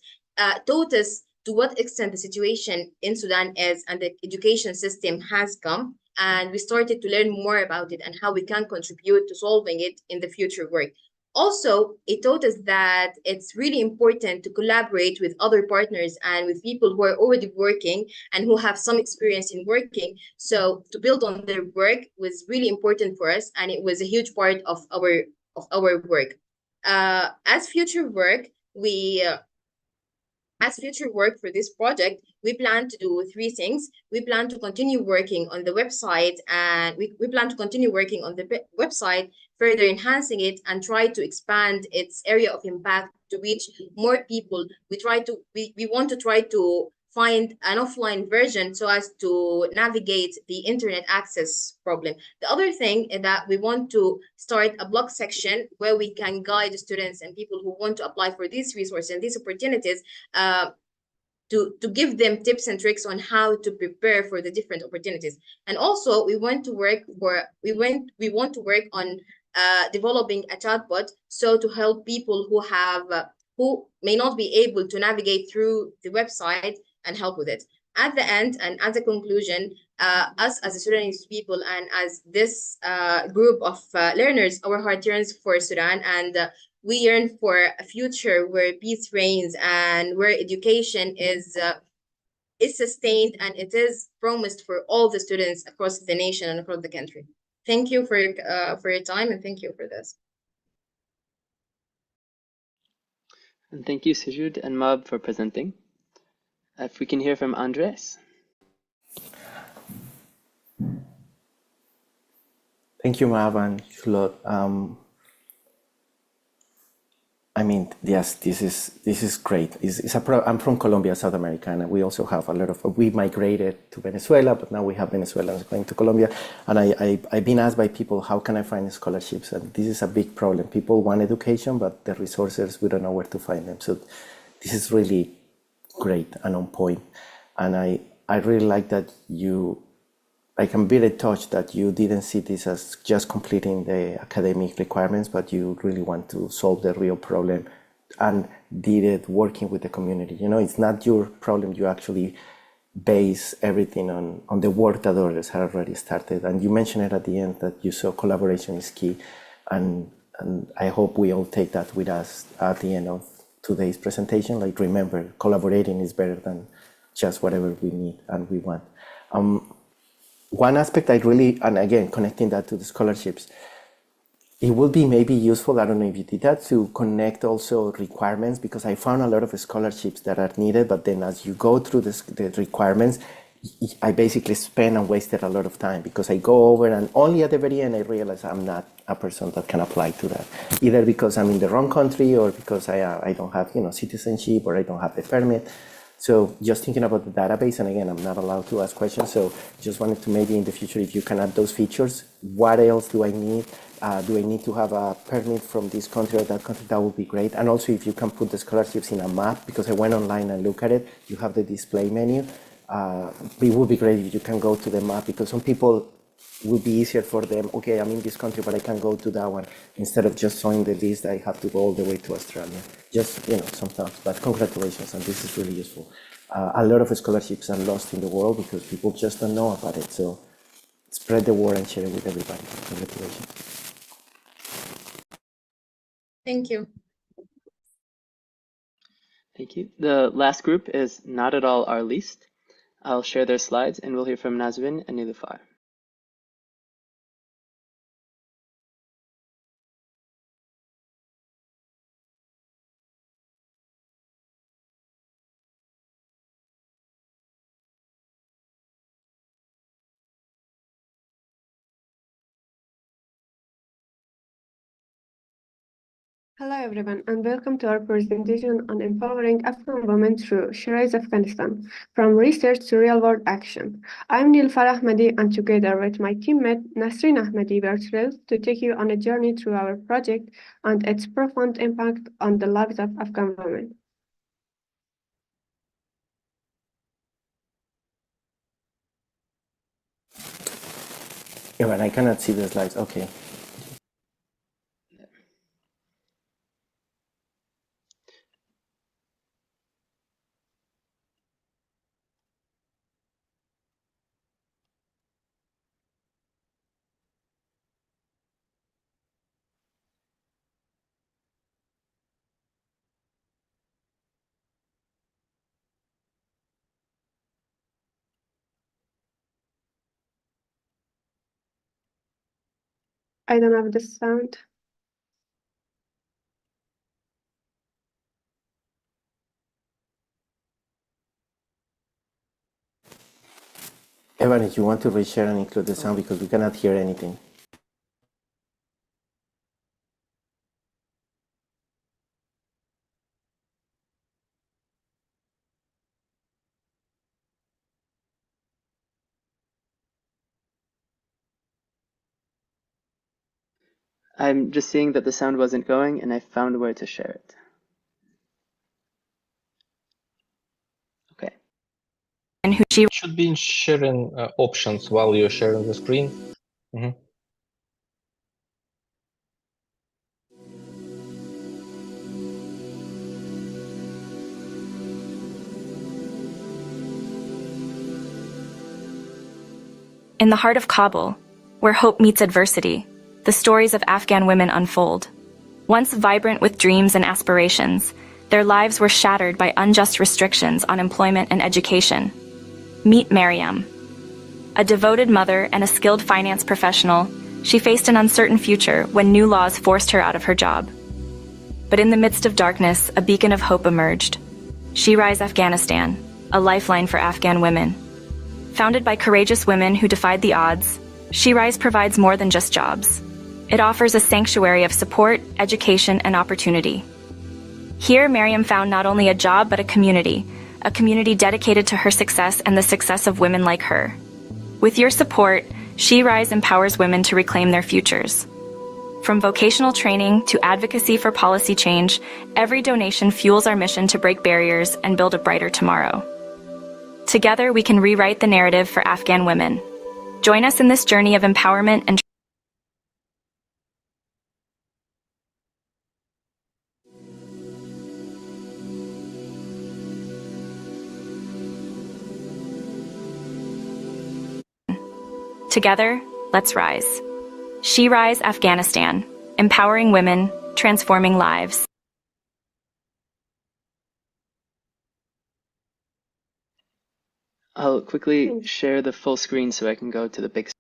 taught us to what extent the situation in Sudan is and the education system has come. And we started to learn more about it and how we can contribute to solving it in the future work. Also, it taught us that it's really important to collaborate with other partners and with people who are already working and who have some experience in working. So to build on their work was really important for us, and it was a huge part of our work. As future work for this project, we plan to do three things. We plan to continue working on the website, and we plan to continue working on the website, further enhancing it and try to expand its area of impact to reach more people. We want to try to find an offline version so as to navigate the internet access problem. The other thing is that we want to start a blog section where we can guide students and people who want to apply for these resources and these opportunities, to give them tips and tricks on how to prepare for the different opportunities. And also we want to work on developing a chatbot, so to help people who may not be able to navigate through the website and help with it. At the end and as a conclusion, us as a Sudanese people and as this group of learners, our heart yearns for Sudan, and we yearn for a future where peace reigns and where education is sustained and it is promised for all the students across the nation and across the country. Thank you for your time, and thank you for this. And thank you, Sujud and Mab, for presenting. If we can hear from Andres. Thank you, Mab and Shulot. I mean, yes, this is great. I'm from Colombia, South America, and we also have a lot of. We migrated to Venezuela, but now we have Venezuelans going to Colombia. And I've been asked by people, how can I find scholarships? And this is a big problem. People want education, but the resources, we don't know where to find them. So this is really great and on point. And I really like that I'm very touched that you didn't see this as just completing the academic requirements, but you really want to solve the real problem and did it working with the community. It's not your problem. You actually base everything on the work that others have already started. And you mentioned it at the end that you saw collaboration is key. And I hope we all take that with us at the end of today's presentation. Like, remember, collaborating is better than just whatever we need and we want. One aspect and again, connecting that to the scholarships, it would be maybe useful, I don't know if you did that, to connect also requirements, because I found a lot of scholarships that are needed, but then as you go through the requirements, I basically spend and wasted a lot of time, because I go over and only at the very end I realize I'm not a person that can apply to that, either because I'm in the wrong country or because I don't have citizenship or I don't have the permit. So just thinking about the database, and again, I'm not allowed to ask questions, so just wanted to maybe in the future, if you can add those features, what else do I need? Do I need to have a permit from this country or that country? That would be great. And also if you can put the scholarships in a map, because I went online and look at it, you have the display menu. It would be great if you can go to the map, because some people would be easier for them. Okay, I'm in this country, but I can go to that one. Instead of just showing the list, I have to go all the way to Australia. Just, sometimes, but congratulations, and this is really useful. A lot of scholarships are lost in the world because people just don't know about it. So spread the word and share it with everybody. Congratulations. Thank you. Thank you. The last group is not at all our least. I'll share their slides and we'll hear from Nazwin and Nilufar. Hello everyone, and welcome to our presentation on empowering Afghan women through Shiraz, Afghanistan, from research to real-world action. I'm Nilufar Ahmadi, and together with my teammate Nasreen Ahmadi, we are thrilled to take you on a journey through our project and its profound impact on the lives of Afghan women. Yeah, but I cannot see the slides. Okay. I don't have the sound. Evan, if you want to reshare and include the sound because we cannot hear anything. I'm just seeing that the sound wasn't going, and I found where to share it. Okay. And who she should be in sharing options while you're sharing the screen. In the heart of Kabul, where hope meets adversity, the stories of Afghan women unfold. Once vibrant with dreams and aspirations, their lives were shattered by unjust restrictions on employment and education. Meet Maryam. A devoted mother and a skilled finance professional, she faced an uncertain future when new laws forced her out of her job. But in the midst of darkness, a beacon of hope emerged. She Rise Afghanistan, a lifeline for Afghan women. Founded by courageous women who defied the odds, She Rise provides more than just jobs. It offers a sanctuary of support, education, and opportunity. Here, Maryam found not only a job but a community dedicated to her success and the success of women like her. With your support, She Rise empowers women to reclaim their futures. From vocational training to advocacy for policy change, every donation fuels our mission to break barriers and build a brighter tomorrow. Together, we can rewrite the narrative for Afghan women. Join us in this journey of empowerment and Together, let's rise. She Rise Afghanistan, empowering women, transforming lives. I'll quickly share the full screen so I can go to the big.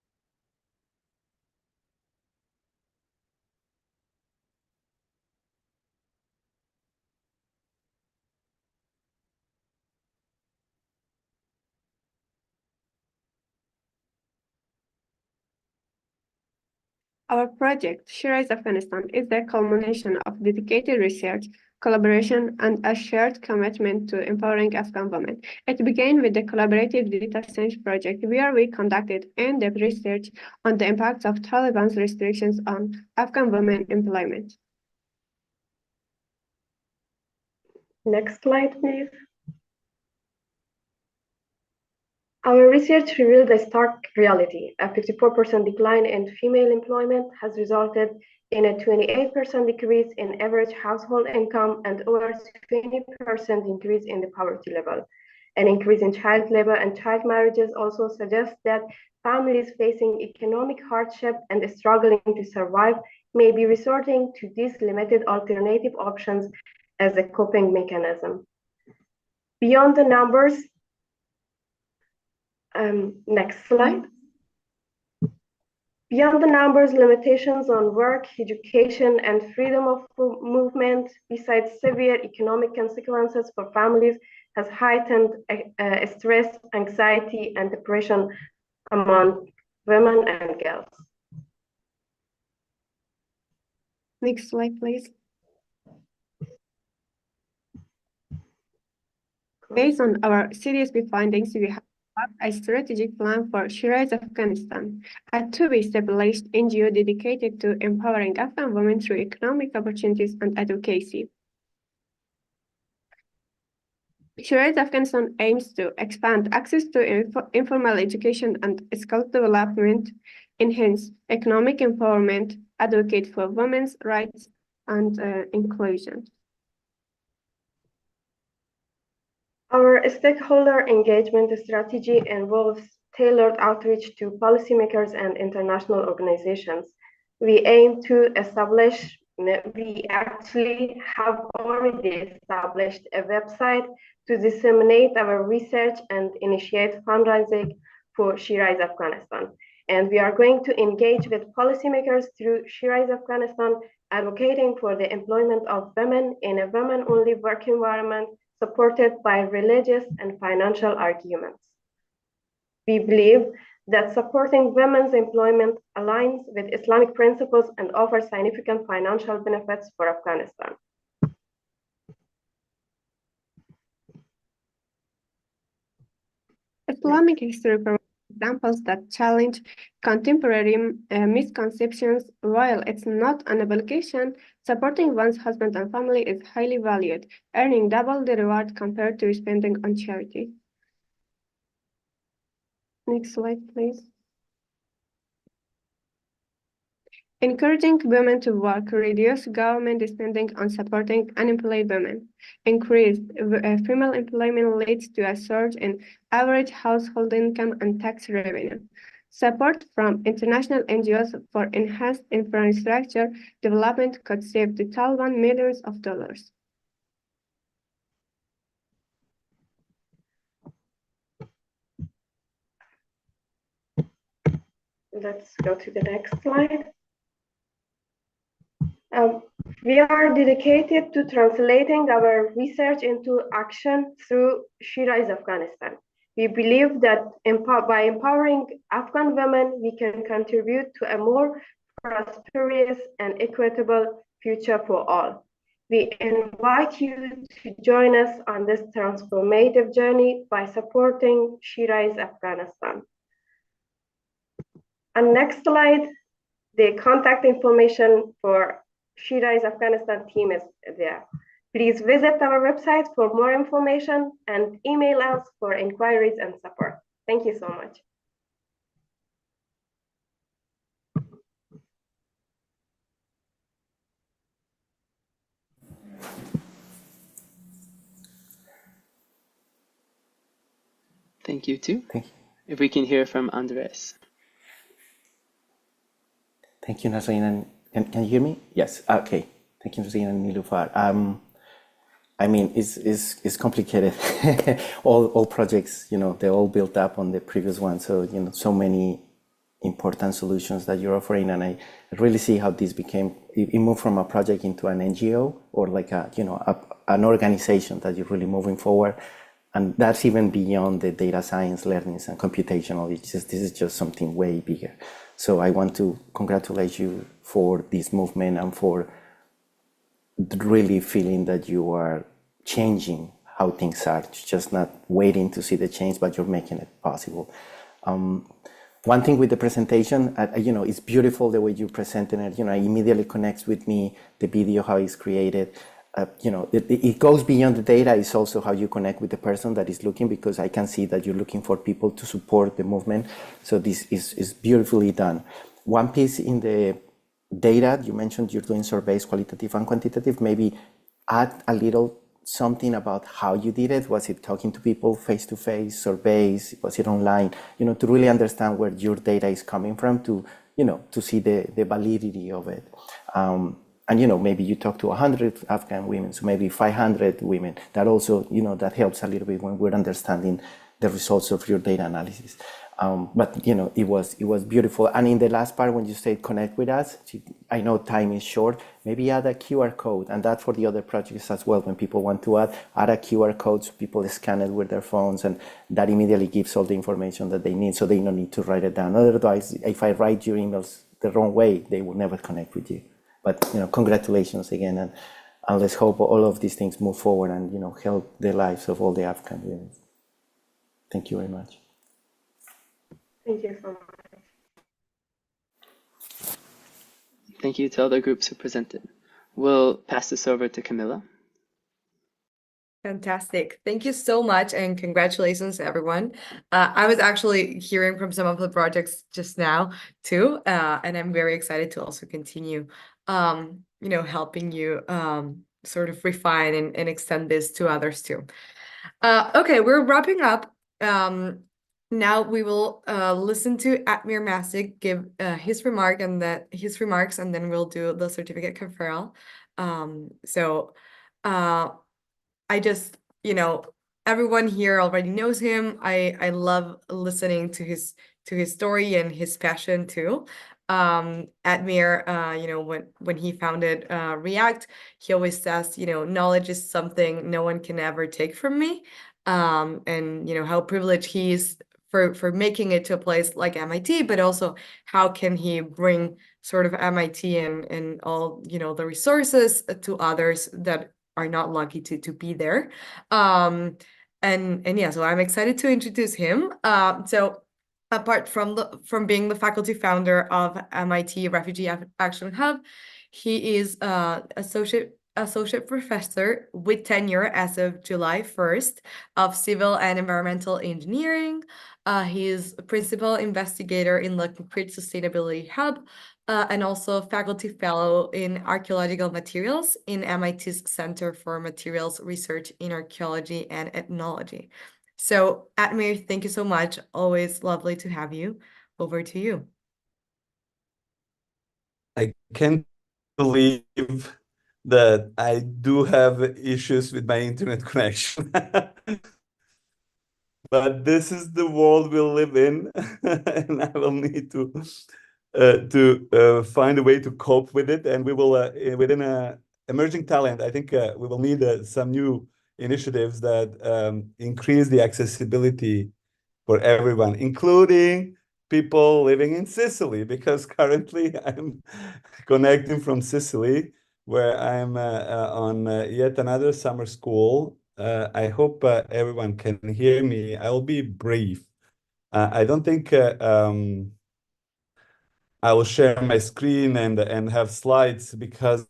Our project, She Rise Afghanistan, is the culmination of dedicated research, collaboration, and a shared commitment to empowering Afghan women. It began with the collaborative data science project, where we conducted in-depth research on the impacts of Taliban's restrictions on Afghan women employment. Next slide, please. Our research revealed a stark reality. A 54% decline in female employment has resulted in a 28% decrease in average household income and over 20% increase in the poverty level. An increase in child labor and child marriages also suggests that families facing economic hardship and struggling to survive may be resorting to these limited alternative options as a coping mechanism. Beyond the numbers, next slide. Beyond the numbers, limitations on work, education, and freedom of movement, besides severe economic consequences for families, has heightened stress, anxiety, and depression among women and girls. Next slide, please. Based on our CDSP findings, we have a strategic plan for She Rise Afghanistan, a to-be-established NGO dedicated to empowering Afghan women through economic opportunities and advocacy. She Rise Afghanistan aims to expand access to informal education and skill development, enhance economic empowerment, advocate for women's rights and inclusion. Our stakeholder engagement strategy involves tailored outreach to policymakers and international organizations. We actually have already established a website to disseminate our research and initiate fundraising for She Rise Afghanistan. And we are going to engage with policymakers through She Rise Afghanistan, advocating for the employment of women in a women-only work environment supported by religious and financial arguments. We believe that supporting women's employment aligns with Islamic principles and offers significant financial benefits for Afghanistan. Islamic history provides examples that challenge contemporary misconceptions. While it's not an obligation, supporting one's husband and family is highly valued, earning double the reward compared to spending on charity. Next slide, please. Encouraging women to work, reduce government spending on supporting unemployed women. Increased female employment leads to a surge in average household income and tax revenue. Support from international NGOs for enhanced infrastructure development could save the Taliban millions of dollars. Let's go to the next slide. We are dedicated to translating our research into action through She Rise Afghanistan. We believe that by empowering Afghan women, we can contribute to a more prosperous and equitable future for all. We invite you to join us on this transformative journey by supporting She Rise Afghanistan. And next slide, the contact information for She Rise Afghanistan team is there. Please visit our website for more information and email us for inquiries and support. Thank you so much. Thank you too. Thank you. If we can hear from Andres. Thank you, Nasreen. Can you hear me? Yes. Okay. Thank you, Nasreen and Nilufar. I mean, it's complicated. all projects, they're all built up on the previous one. So, so many important solutions that you're offering, and I really see how this became. It moved from a project into an NGO or like an organization that you're really moving forward, and that's even beyond the data science, learnings, and computational. This is just something way bigger. So I want to congratulate you for this movement and for really feeling that you are changing how things are, just not waiting to see the change, but you're making it possible. One thing with the presentation, it's beautiful the way you presented it. It immediately connects with me, the video, how it's created. It goes beyond the data. It's also how you connect with the person that is looking, because I can see that you're looking for people to support the movement. So this is beautifully done. One piece in the data, you mentioned you're doing surveys, qualitative and quantitative. Maybe add a little something about how you did it. Was it talking to people face-to-face, surveys? Was it online? To really understand where your data is coming from, to see the validity of it. And maybe you talk to 100 Afghan women, so maybe 500 women. That also, that helps a little bit when we're understanding the results of your data analysis. But it was beautiful. And in the last part, when you said connect with us, I know time is short. Maybe add a QR code, and that for the other projects as well. When people want to add a QR code, so people scan it with their phones, and that immediately gives all the information that they need, so they don't need to write it down. Otherwise, if I write your emails the wrong way, they will never connect with you. But congratulations again, and let's hope all of these things move forward and help the lives of all the Afghan women. Thank you very much. Thank you so much. Thank you to all the groups who presented. We'll pass this over to Camilla. Fantastic. Thank you so much, and congratulations to everyone. I was actually hearing from some of the projects just now too, and I'm very excited to also continue, helping you sort of refine and extend this to others too. Okay, we're wrapping up. Now we will listen to Admir Masik give his remarks, and then we'll do the certificate conferral. I just, everyone here already knows him. I love listening to his story and his passion too. Admir, when he founded React, he always says, knowledge is something no one can ever take from me. And how privileged he is for making it to a place like MIT, but also how can he bring sort of MIT and all, you know, the resources to others that are not lucky to be there. And yeah, so I'm excited to introduce him. So apart from being the faculty founder of MIT Refugee Action Hub, he is associate professor with tenure as of July 1st of Civil and Environmental Engineering. He is a principal investigator in the Concrete Sustainability Hub, and also faculty fellow in archaeological materials in MIT's Center for Materials Research in Archaeology and Ethnology. So, Atmir, thank you so much. Always lovely to have you. Over to you. I can't believe that I do have issues with my internet connection. But this is the world we live in, and I will need to find a way to cope with it. And we will, within emerging talent, I think we will need some new initiatives that increase the accessibility for everyone, including people living in Sicily, because currently I'm connecting from Sicily, where I'm on yet another summer school. I hope everyone can hear me. I'll be brief. I don't think I will share my screen and have slides because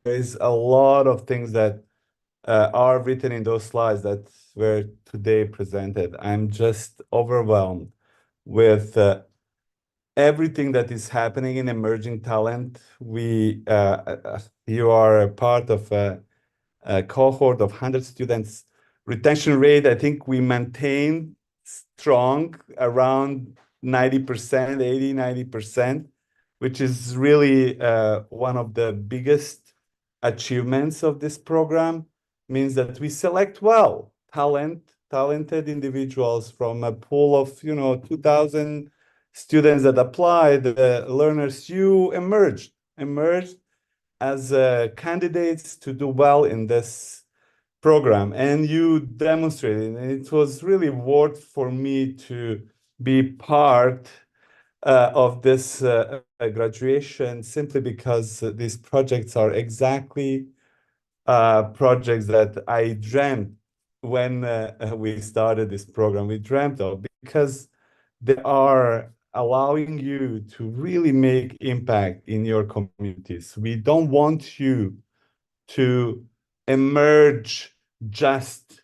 there's a lot of things that are written in those slides that were today presented. I'm just overwhelmed with everything that is happening in emerging talent. You are a part of a cohort of 100 students. Retention rate, I think we maintain strong around 90%, 80, 90%, which is really one of the biggest achievements of this program. Means that we select well talented individuals from a pool of 2,000 students that applied, learners. You emerged as candidates to do well in this program, and you demonstrated, and it was really worth for me to be part of this graduation, simply because these projects are exactly projects that I dreamt when we started this program. We dreamt of, because they are allowing you to really make impact in your communities. We don't want you to emerge just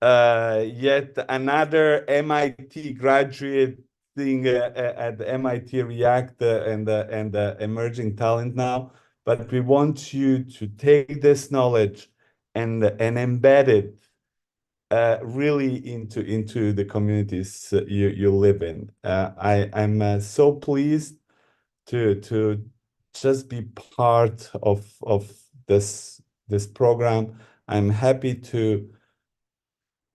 yet another MIT graduate thing at the MIT React and emerging talent now, but we want you to take this knowledge and embed it really into the communities you live in. I'm so pleased to just be part of this program. I'm happy to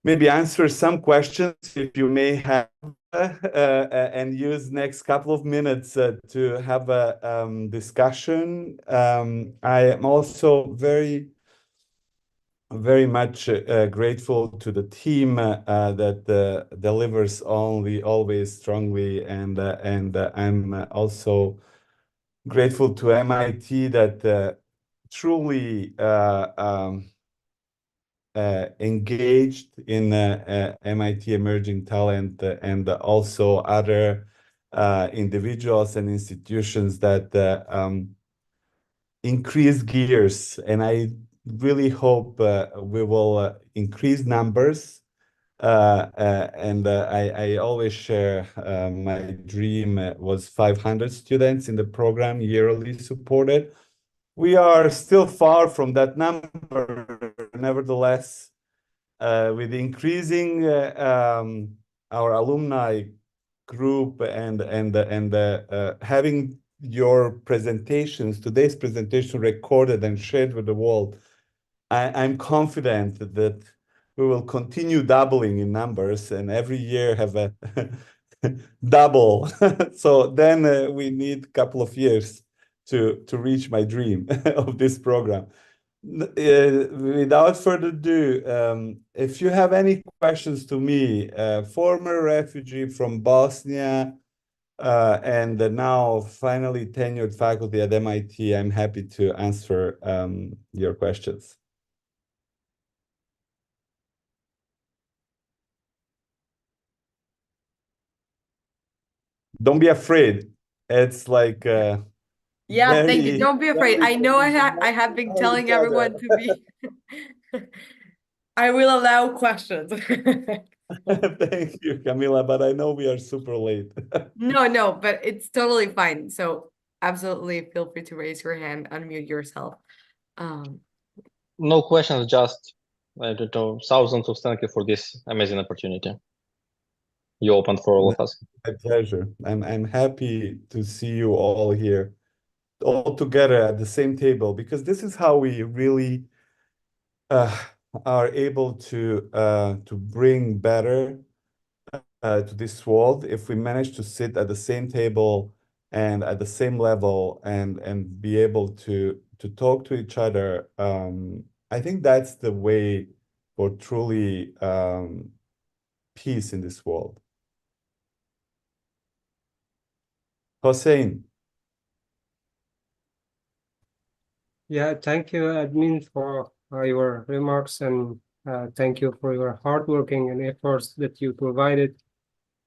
maybe answer some questions if you may have, and use next couple of minutes to have a discussion. I am also very much grateful to the team that delivers always strongly, and I'm also grateful to MIT that truly engaged in MIT Emerging Talent, and also other individuals and institutions that increase gears. And I really hope we will increase numbers. And I always share my dream was 500 students in the program yearly supported. We are still far from that number. Nevertheless, with increasing our alumni group and having your today's presentation recorded and shared with the world, I'm confident that we will continue doubling in numbers, and every year have a double. So then we need a couple of years to reach my dream of this program. Without further ado, if you have any questions to me, former refugee from Bosnia, and now finally tenured faculty at MIT, I'm happy to answer your questions. Don't be afraid. It's like Yeah, thank you. very, Don't be afraid. I know I have been telling everyone to be. I will allow questions. Thank you, Camila, but I know we are super late. No, but it's totally fine. So absolutely feel free to raise your hand, unmute yourself. No questions, just I don't know, thousands of thank you for this amazing opportunity you opened for all of us. My pleasure. I'm happy to see you all here, all together at the same table, because this is how we really are able to bring better to this world. If we manage to sit at the same table and at the same level and be able to talk to each other, I think that's the way for truly peace in this world. Hossein. Yeah, thank you, admin, for your remarks, and thank you for your hard working and efforts that you provided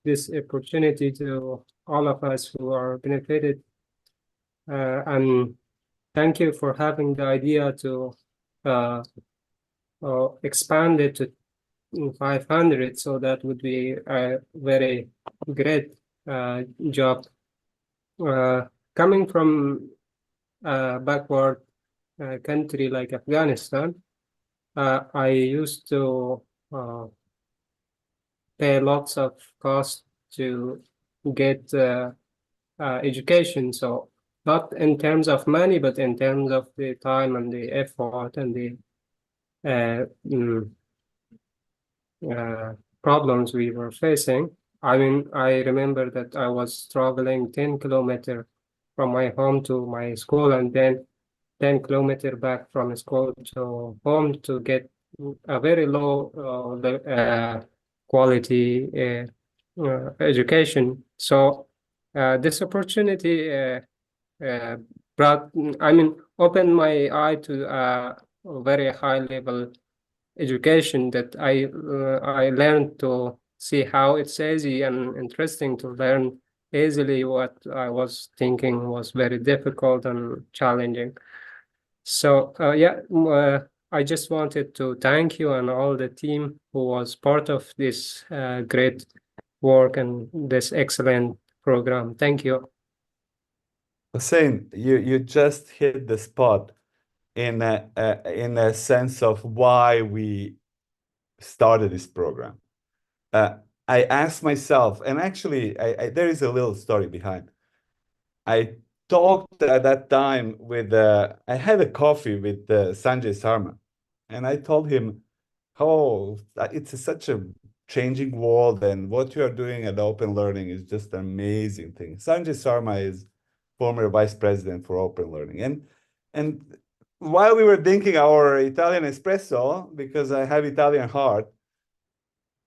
this opportunity to all of us who are benefited. And thank you for having the idea to expand it to 500, so that would be a very great job. Coming from a backward country like Afghanistan, I used to pay lots of cost to get education. So not in terms of money, but in terms of the time and the effort and the problems we were facing. I mean, I remember that I was traveling 10 kilometers from my home to my school, and then 10 kilometers back from school to home to get a very low quality education. So this opportunity opened my eye to a very high level education that I learned to see how it's easy and interesting to learn easily what I was thinking was very difficult and challenging. So I just wanted to thank you and all the team who was part of this great work and this excellent program. Thank you. Hussein, you just hit the spot in a sense of why we started this program. I asked myself, and actually, there is a little story behind. I talked at that time with, I had a coffee with Sanjay Sarma, and I told him, oh, it's such a changing world, and what you are doing at Open Learning is just an amazing thing. Sanjay Sarma is former vice president for Open Learning. And while we were drinking our Italian espresso, because I have Italian heart,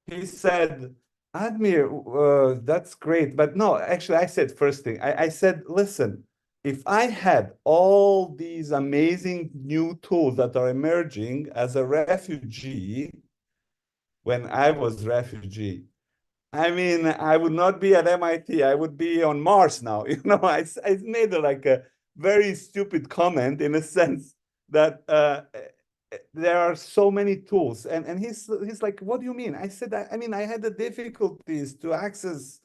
he said, Admir, that's great. But no, actually, I said first thing, I said, listen, if I had all these amazing new tools that are emerging as a refugee, when I was refugee, I mean, I would not be at MIT. I would be on Mars now. You know, I made like a very stupid comment in a sense that there are so many tools. And he's like, what do you mean? I said, I mean, I had the difficulties to access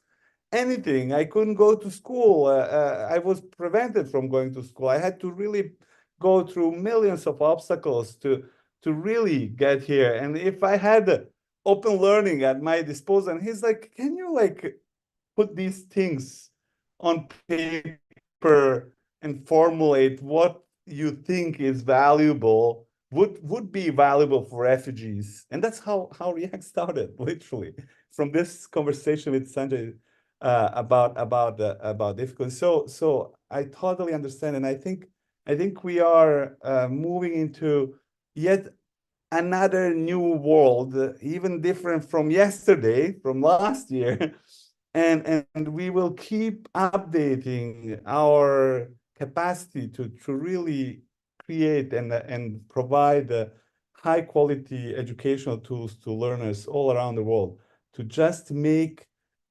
anything. I couldn't go to school. I was prevented from going to school. I had to really go through millions of obstacles to really get here. And if I had Open Learning at my disposal, and he's like, can you like put these things on paper and formulate what you think is valuable, would be valuable for refugees? And that's how React started, literally, from this conversation with Sanjay about difficulty. So I totally understand, and I think I think we are moving into yet another new world, even different from yesterday, from last year. And we will keep updating our capacity to really create and provide high quality educational tools to learners all around the world, to just make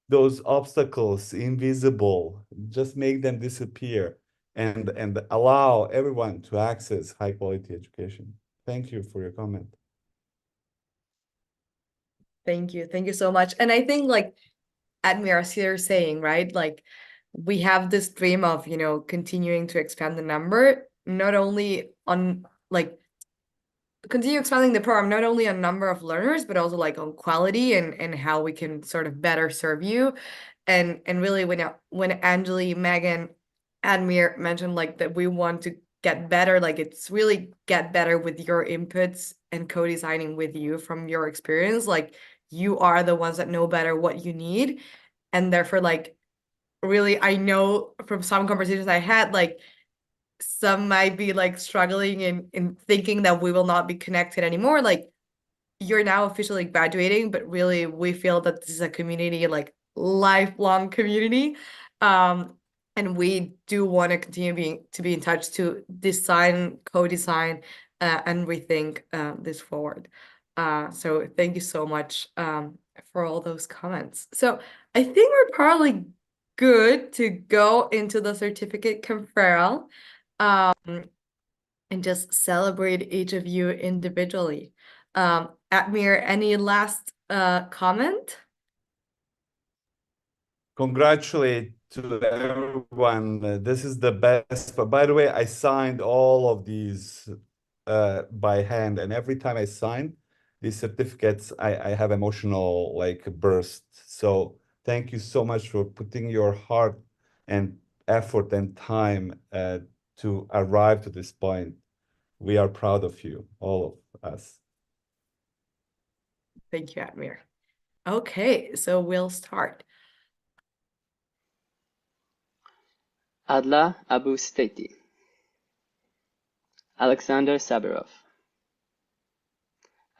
those obstacles invisible, just make them disappear, and allow everyone to access high quality education. Thank you for your comment. Thank you so much. And I think like Admir, as you're saying, right? Like we have this dream of, you know, continuing to expand the number, not only on like continue expanding the program, not only on number of learners, but also like on quality and how we can sort of better serve you. And really when Anjali, Megan, Admir mentioned like that we want to get better, like it's really get better with your inputs and co-designing with you from your experience. Like you are the ones that know better what you need. And therefore, like really, I know from some conversations I had, like some might be like struggling in thinking that we will not be connected anymore. Like you're now officially graduating, but really we feel that this is a community, like lifelong community. And we do want to continue to be in touch to design, co-design, and rethink this forward. So thank you so much for all those comments. So I think we're probably good to go into the certificate conferral and just celebrate each of you individually. Admir, any last comment? Congratulate to everyone. This is the best. But by the way, I signed all of these by hand, and every time I sign these certificates, I have emotional like burst. So thank you so much for putting your heart and effort and time to arrive to this point. We are proud of you, all of us. Thank you, Admir. Okay, so we'll start. Adla Abu Stati, Alexander Sabirov,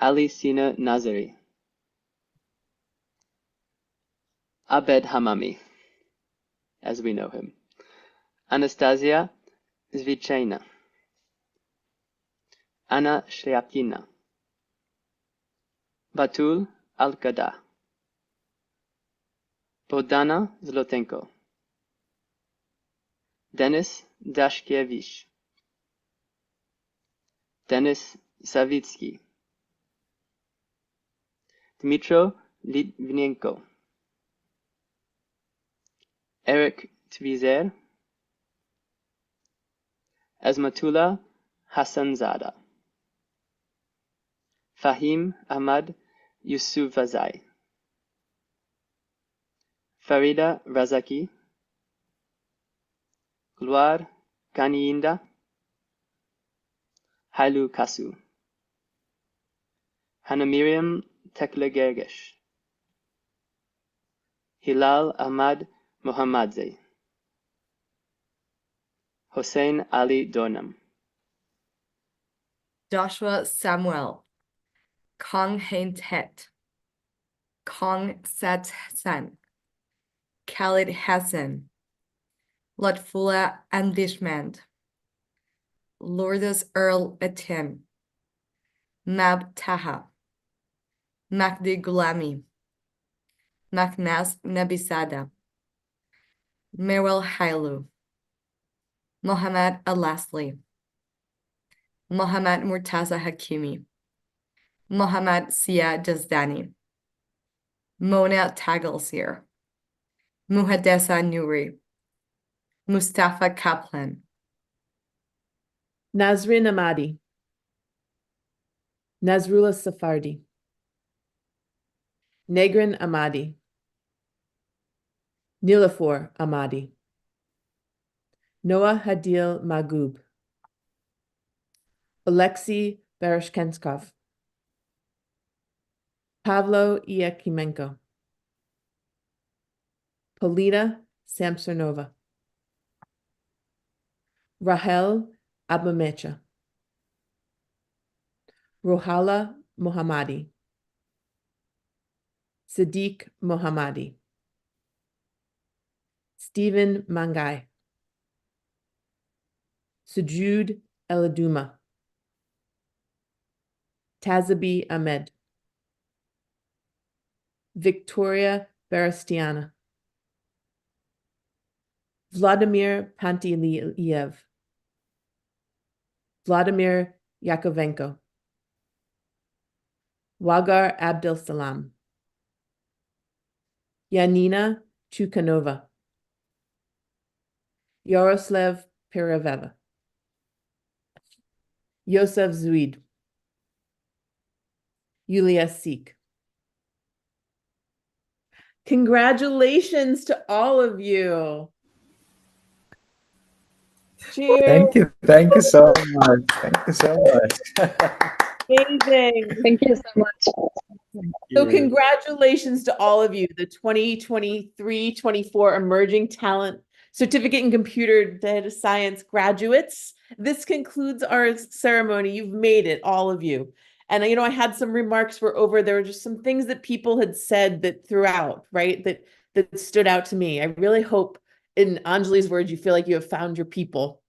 Ali Sina Nazari, Abed Hamami, as we know him, Anastasia Zvichayna, Anna Shryapkina, Batul Alkada, Bogdana Zlotenko, Denis Dashkiewicz, Denis Savitsky, Dmitro Litvinenko, Eric Tvizer, Azmatullah Hassanzada, Fahim Ahmad Yusufzai, Farida Razaki, Gloire Kaniinda, Hailu Kasu, Hannah Miriam Tekle-Gergesh, Hilal Ahmad Mohammadze, Hossein Ali Dornam, Joshua Samuel, Kong Hein Tet, Kong Sat San, Khalid Hassan, Lotfula Andishmand, Lourdes Earl Etim, Mab Taha, Mahdi Gulami, Maknas Nabisada, Merwel Hailu, Mohammad Alasli, Mohammad Murtaza Hakimi, Mohammad Sia Jazdani, Mona Taglesir, Muhadessa Nuri, Mustafa Kaplan, Nazrin Ahmadi, Nazrullah Safardi, Negrin Ahmadi, Nilafor Ahmadi, Noah Hadil Magoob, Alexei Bereshkenskov, Pavlo Iakimenko, Polina Samsonova, Rahel Abamecha. Rohala Mohammadi. Sadiq Mohammadi. Stephen Mangai. Sujud Eladuma. Tazabi Ahmed. Victoria Barastiana. Vladimir Pantyliev. Vladimir Yakovenko. Wagar Abdel Salam. Yanina Chukhanova. Yaroslav Piraveva. Yosef Zuid. Yulia Sik. Congratulations to all of you. Cheers. Thank you so much. Thank you so much. Amazing. Thank you so much. So congratulations to all of you, the 2023-24 Emerging Talent Certificate in Computer Data Science graduates. This concludes our ceremony. You've made it, all of you. And I had some remarks there were just some things that people had said that throughout, right, that stood out to me. I really hope, in Anjali's words, you feel like you have found your people.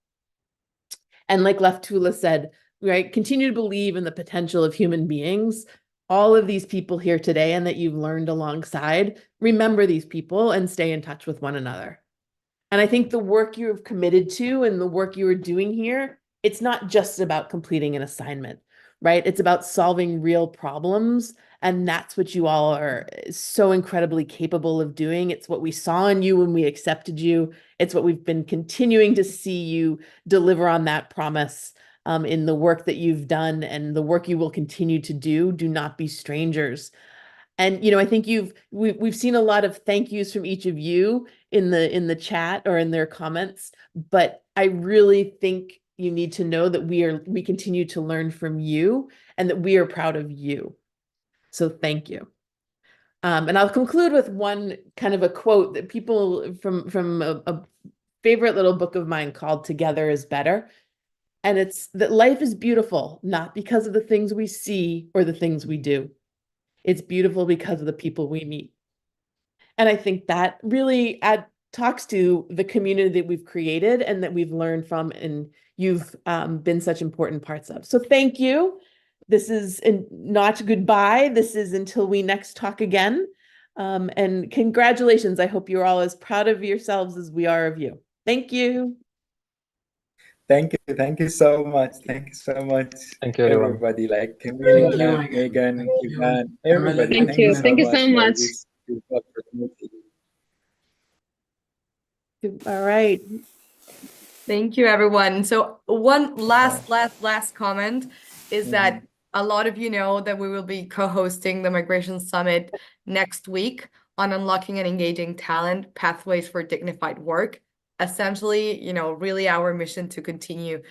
And like Leftula said, right, continue to believe in the potential of human beings. All of these people here today and that you've learned alongside, remember these people and stay in touch with one another. And I think the work you have committed to and the work you are doing here, it's not just about completing an assignment, right? It's about solving real problems. And that's what you all are so incredibly capable of doing. It's what we saw in you when we accepted you. It's what we've been continuing to see you deliver on that promise. In the work that you've done and the work you will continue to do. Do not be strangers. And I think we've seen a lot of thank yous from each of you in the chat or in their comments, but I really think you need to know that we continue to learn from you and that we are proud of you. So thank you. And I'll conclude with one kind of a quote that people from a favorite little book of mine called Together is Better. And it's that life is beautiful, not because of the things we see or the things we do. It's beautiful because of the people we meet. And I think that really talks to the community that we've created and that we've learned from and you've been such important parts of. So thank you. This is not goodbye. This is until we next talk again. And congratulations. I hope you're all as proud of yourselves as we are of you. Thank you. Thank you so much. Thank you so much. Thank you, everyone. Everybody, like Camille, Megan, Ivan, everybody. Thank you. Thank you so much. For this beautiful opportunity. All right. Thank you, everyone. So one last comment is that a lot of you know that we will be co-hosting the Migration Summit next week on unlocking and engaging talent, pathways for dignified work. Essentially, really our mission to continue,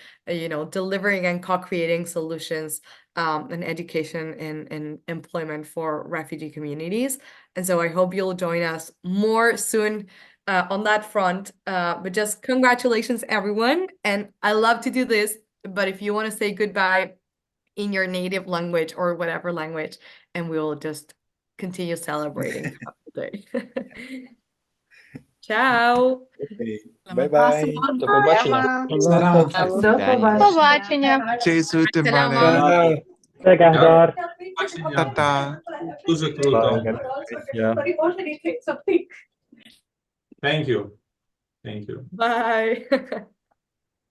delivering and co-creating solutions and education and employment for refugee communities. And so I hope you'll join us more soon on that front. But just congratulations, everyone. And I love to do this, but if you want to say goodbye in your native language or whatever language, and we will just continue celebrating throughout the day. Ciao. Bye-bye. До побачення. До побачення. Честь мене. Та-та. Дуже круто. Thank you. Thank you. Bye.